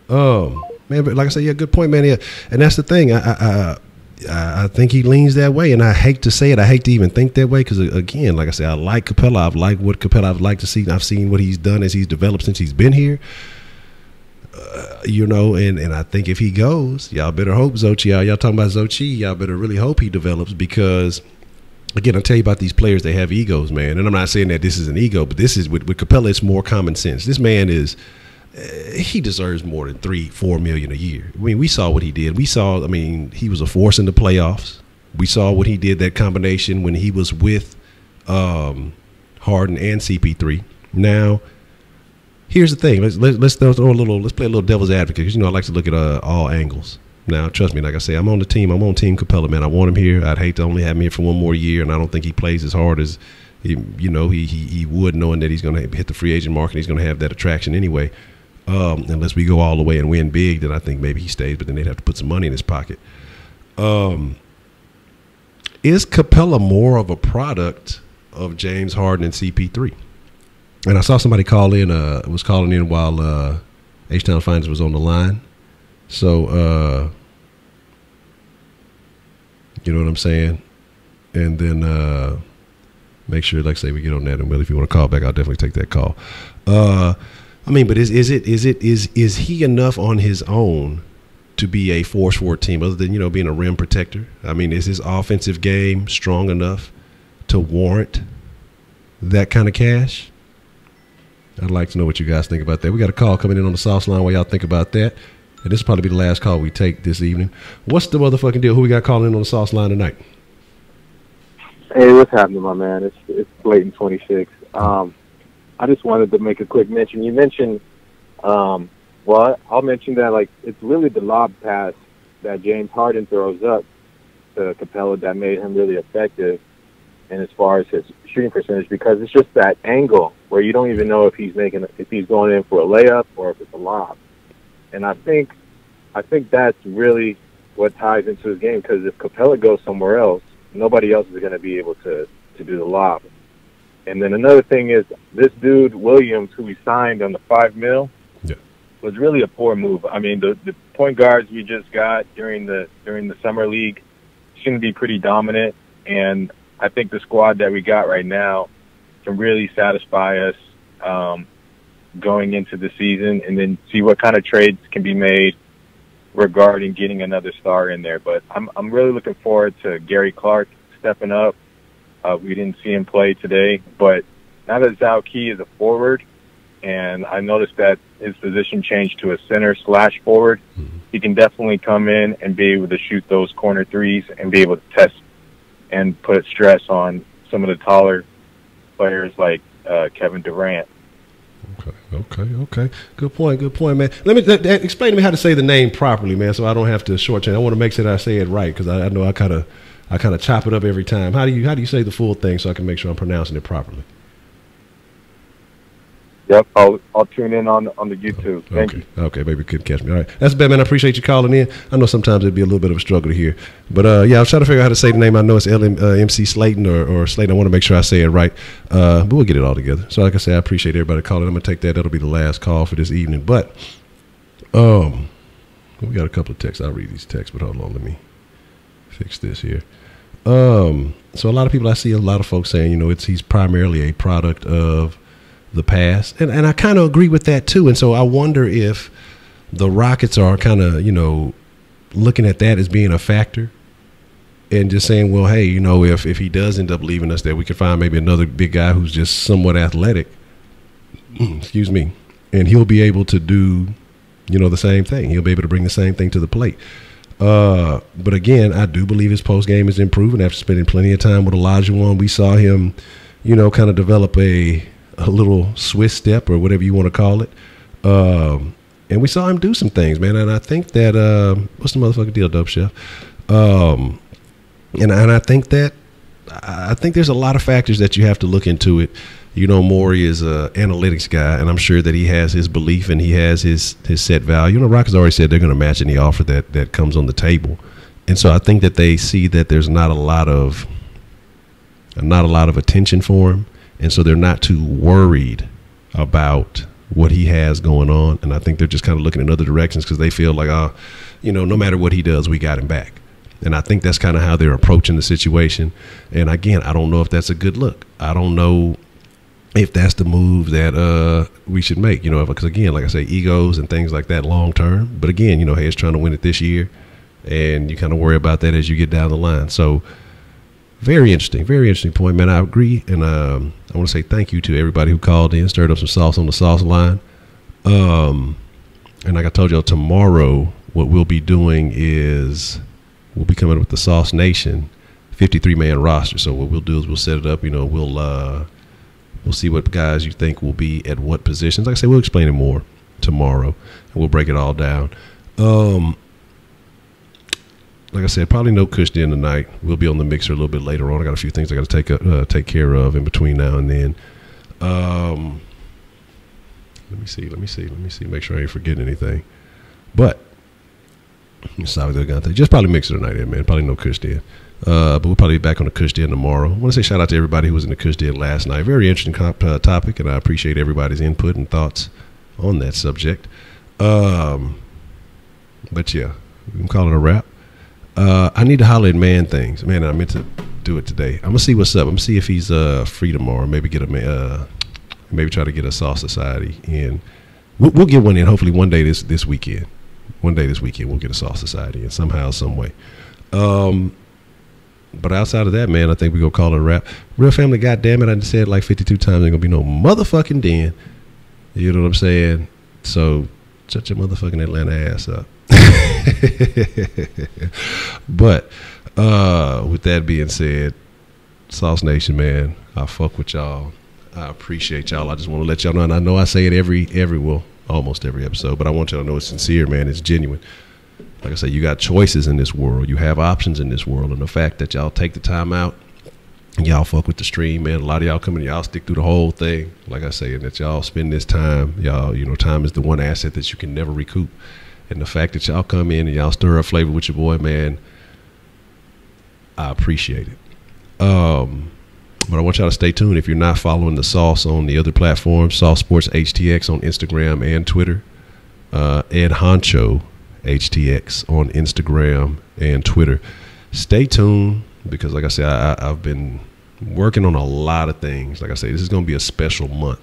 Man, but like I said, yeah, good point, man. Yeah, and that's the thing. I think he leans that way, and I hate to say it. I hate to even think that way because, again, like I said, I like Capela. I've liked what Capela I've liked to see. I've seen what he's done as he's developed since he's been here. And I think if he goes, y'all better hope Zochi. Y'all talking about Zochi, y'all better really hope he develops because, again, I'll tell you about these players. They have egos, man. And I'm not saying that this is an ego, but this is with Capela, it's more common sense. This man is, he deserves more than $3-4 million a year. I mean, we saw what he did. He was a force in the playoffs. We saw what he did, that combination when he was with Harden and CP3. Now, here's the thing. Let's play a little devil's advocate because I like to look at all angles. Now, trust me, like I say, I'm on the team. I'm on Team Capela, man. I want him here. I'd hate to only have him here for one more year, and I don't think he plays as hard as he would, knowing that he's going to hit the free agent market. He's going to have that attraction anyway. Unless we go all the way and win big, then I think maybe he stays, but then they'd have to put some money in his pocket. Is Capela more of a product of James Harden and CP3? And I saw somebody was calling in while H-Town Finance was on the line. So, you know what I'm saying? And then make sure, like I say, we get on that. And if you want to call back, I'll definitely take that call. But is he enough on his own to be a force for a team other than, being a rim protector? I mean, is his offensive game strong enough to warrant that kind of cash? I'd like to know what you guys think about that. We got a call coming in on the Sauce line while y'all think about that. And this will probably be the last call we take this evening. What's the motherfucking deal? Who we got calling in on the Sauce line tonight? Hey, what's happening, my man? It's Blatant 26. I just wanted to make a quick mention. You mentioned, I'll mention that, it's really the lob pass that James Harden throws up to Capela that made him really effective. And as far as his shooting percentage, because it's just that angle where you don't even know if he's going in for a layup or if it's a lob. And I think that's really what ties into his game, because if Capela goes somewhere else, nobody else is going to be able to do the lob. And then another thing is this dude Williams, who we signed on the $5 million, was really a poor move. I mean, the point guards we just got during the summer league shouldn't be pretty dominant, and I think the squad that we got right now can really satisfy us going into the season, and then see what kind of trades can be made regarding getting another star in there. But I'm really looking forward to Gary Clark stepping up. We didn't see him play today, but now that Zhao Key is a forward, and I noticed that his position changed to a center/forward, he can definitely come in and be able to shoot those corner threes and be able to test and put stress on some of the taller players like Kevin Durant. Okay. Good point, man. Let me explain to me how to say the name properly, man, so I don't have to shortchange. I want to make sure that I say it right, because I know I kind of chop it up every time. How do you say the full thing so I can make sure I'm pronouncing it properly? Yep, I'll tune in on the YouTube. Thank you. Okay, maybe you couldn't catch me. All right, that's bad, man. I appreciate you calling in. I know sometimes it'd be a little bit of a struggle to hear, but I was trying to figure out how to say the name. I know it's MC Slayton or Slayton. I want to make sure I say it right, but we'll get it all together. So, like I said, I appreciate everybody calling. I'm gonna take that. That'll be the last call for this evening. But we got a couple of texts. I'll read these texts, but hold on, let me fix this here. So a lot of people, I see a lot of folks saying, he's primarily a product of the past. And I kind of agree with that too. And so I wonder if the Rockets are kind of, looking at that as being a factor and just saying, well, hey, if he does end up leaving us, that we can find maybe another big guy who's just somewhat athletic, excuse me, and he'll be able to do, the same thing. He'll be able to bring the same thing to the plate. But again, I do believe his post game is improving after spending plenty of time with Olajuwon. We saw him, kind of develop a little Swiss step or whatever you want to call it. And we saw him do some things, man. And I think that, what's the motherfucking deal, Dope Chef? And I think there's a lot of factors that you have to look into it. You know, Maury is a analytics guy, and I'm sure that he has his belief and he has his set value. You know, Rock has already said they're going to match any offer that comes on the table, and so I think that they see that there's not a lot of attention for him, and so they're not too worried about what he has going on. And I think they're just kind of looking in other directions because they feel like, no matter what he does, we got him back. And I think that's kind of how they're approaching the situation. And again, I don't know if that's a good look. I don't know if that's the move that we should make, because again, like I say, egos and things like that long term. But again, hey, it's trying to win it this year, and you kind of worry about that as you get down the line. So very interesting point, man. I agree, and I want to say thank you to everybody who called in, stirred up some sauce on the sauce line. And like I told y'all, tomorrow what we'll be doing is we'll be coming up with the Sauce Nation 53-man roster. So what we'll do is we'll set it up. We'll see what guys you think will be at what positions. Like I said, we'll explain it more tomorrow, and we'll break it all down. Like I said, probably no Kush Den tonight. We'll be on the mixer a little bit later on. I got a few things I got to take care of in between now and then. Let me see. Make sure I ain't forgetting anything. But just probably mixer tonight, man. Probably no Kush Den. But we'll probably be back on the Kush Den tomorrow. I want to say shout out to everybody who was in the Kush Den last night. Very interesting topic, and I appreciate everybody's input and thoughts on that subject. But yeah, we can call it a wrap. I need to holler at Man Things. Man, I meant to do it today. I'm gonna see what's up. I'm gonna see if he's free tomorrow. Maybe maybe try to get a Sauce Society in. We'll get one in. Hopefully one day this weekend. One day this weekend we'll get a Sauce Society in somehow, some way. But outside of that, man, I think we're going to call it a wrap. Real family, goddammit, I just said it like 52 times. There ain't going to be no motherfucking den. You know what I'm saying? So shut your motherfucking Atlanta ass up. But with that being said, Sauce Nation, man, I fuck with y'all. I appreciate y'all. I just want to let y'all know, and I know I say it almost every episode, but I want y'all to know it's sincere, man. It's genuine. Like I said, you got choices in this world. You have options in this world. And the fact that y'all take the time out and y'all fuck with the stream, man, a lot of y'all come in, y'all stick through the whole thing. Like I say, and that y'all spend this time, y'all, time is the one asset that you can never recoup. And the fact that y'all come in and y'all stir up flavor with your boy, man, I appreciate it. But I want y'all to stay tuned. If you're not following the Sauce on the other platforms, Sauce Sports HTX on Instagram and Twitter, and Honcho HTX on Instagram and Twitter. Stay tuned because, like I said, I've been working on a lot of things. Like I say, this is going to be a special month.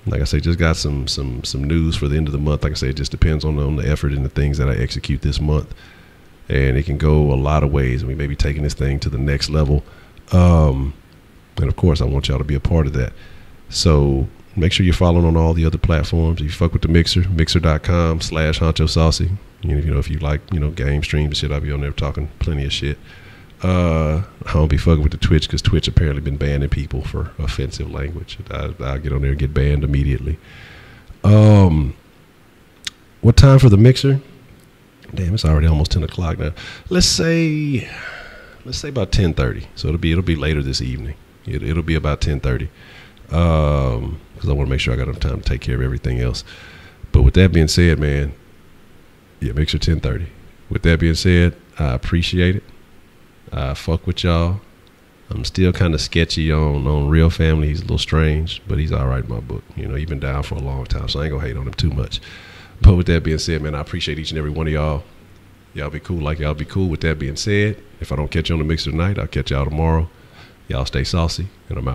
Like I say, just got some news for the end of the month. Like I say, it just depends on the effort and the things that I execute this month, and it can go a lot of ways. And we may be taking this thing to the next level. And of course, I want y'all to be a part of that. So make sure you're following on all the other platforms. If you fuck with the Mixer, mixer.com/HonchoSaucy. If you like, game streams and shit, I'll be on there talking plenty of shit. I don't be fucking with the Twitch because Twitch apparently been banning people for offensive language. I'll get on there and get banned immediately. What time for the Mixer? Damn, it's already almost 10 o'clock now. Let's say about 10:30. So it'll be later this evening. It'll be about 10:30. Because I want to make sure I got enough time to take care of everything else. But with that being said, man, yeah, make sure 10:30. With that being said, I appreciate it. I fuck with y'all. I'm still kind of sketchy on Real Family. He's a little strange, but he's all right in my book. He's been down for a long time, so I ain't gonna hate on him too much. But with that being said, man, I appreciate each and every one of y'all. Y'all be cool like y'all be cool. With that being said, if I don't catch you on the Mixer tonight, I'll catch y'all tomorrow. Y'all stay saucy, and I'm out.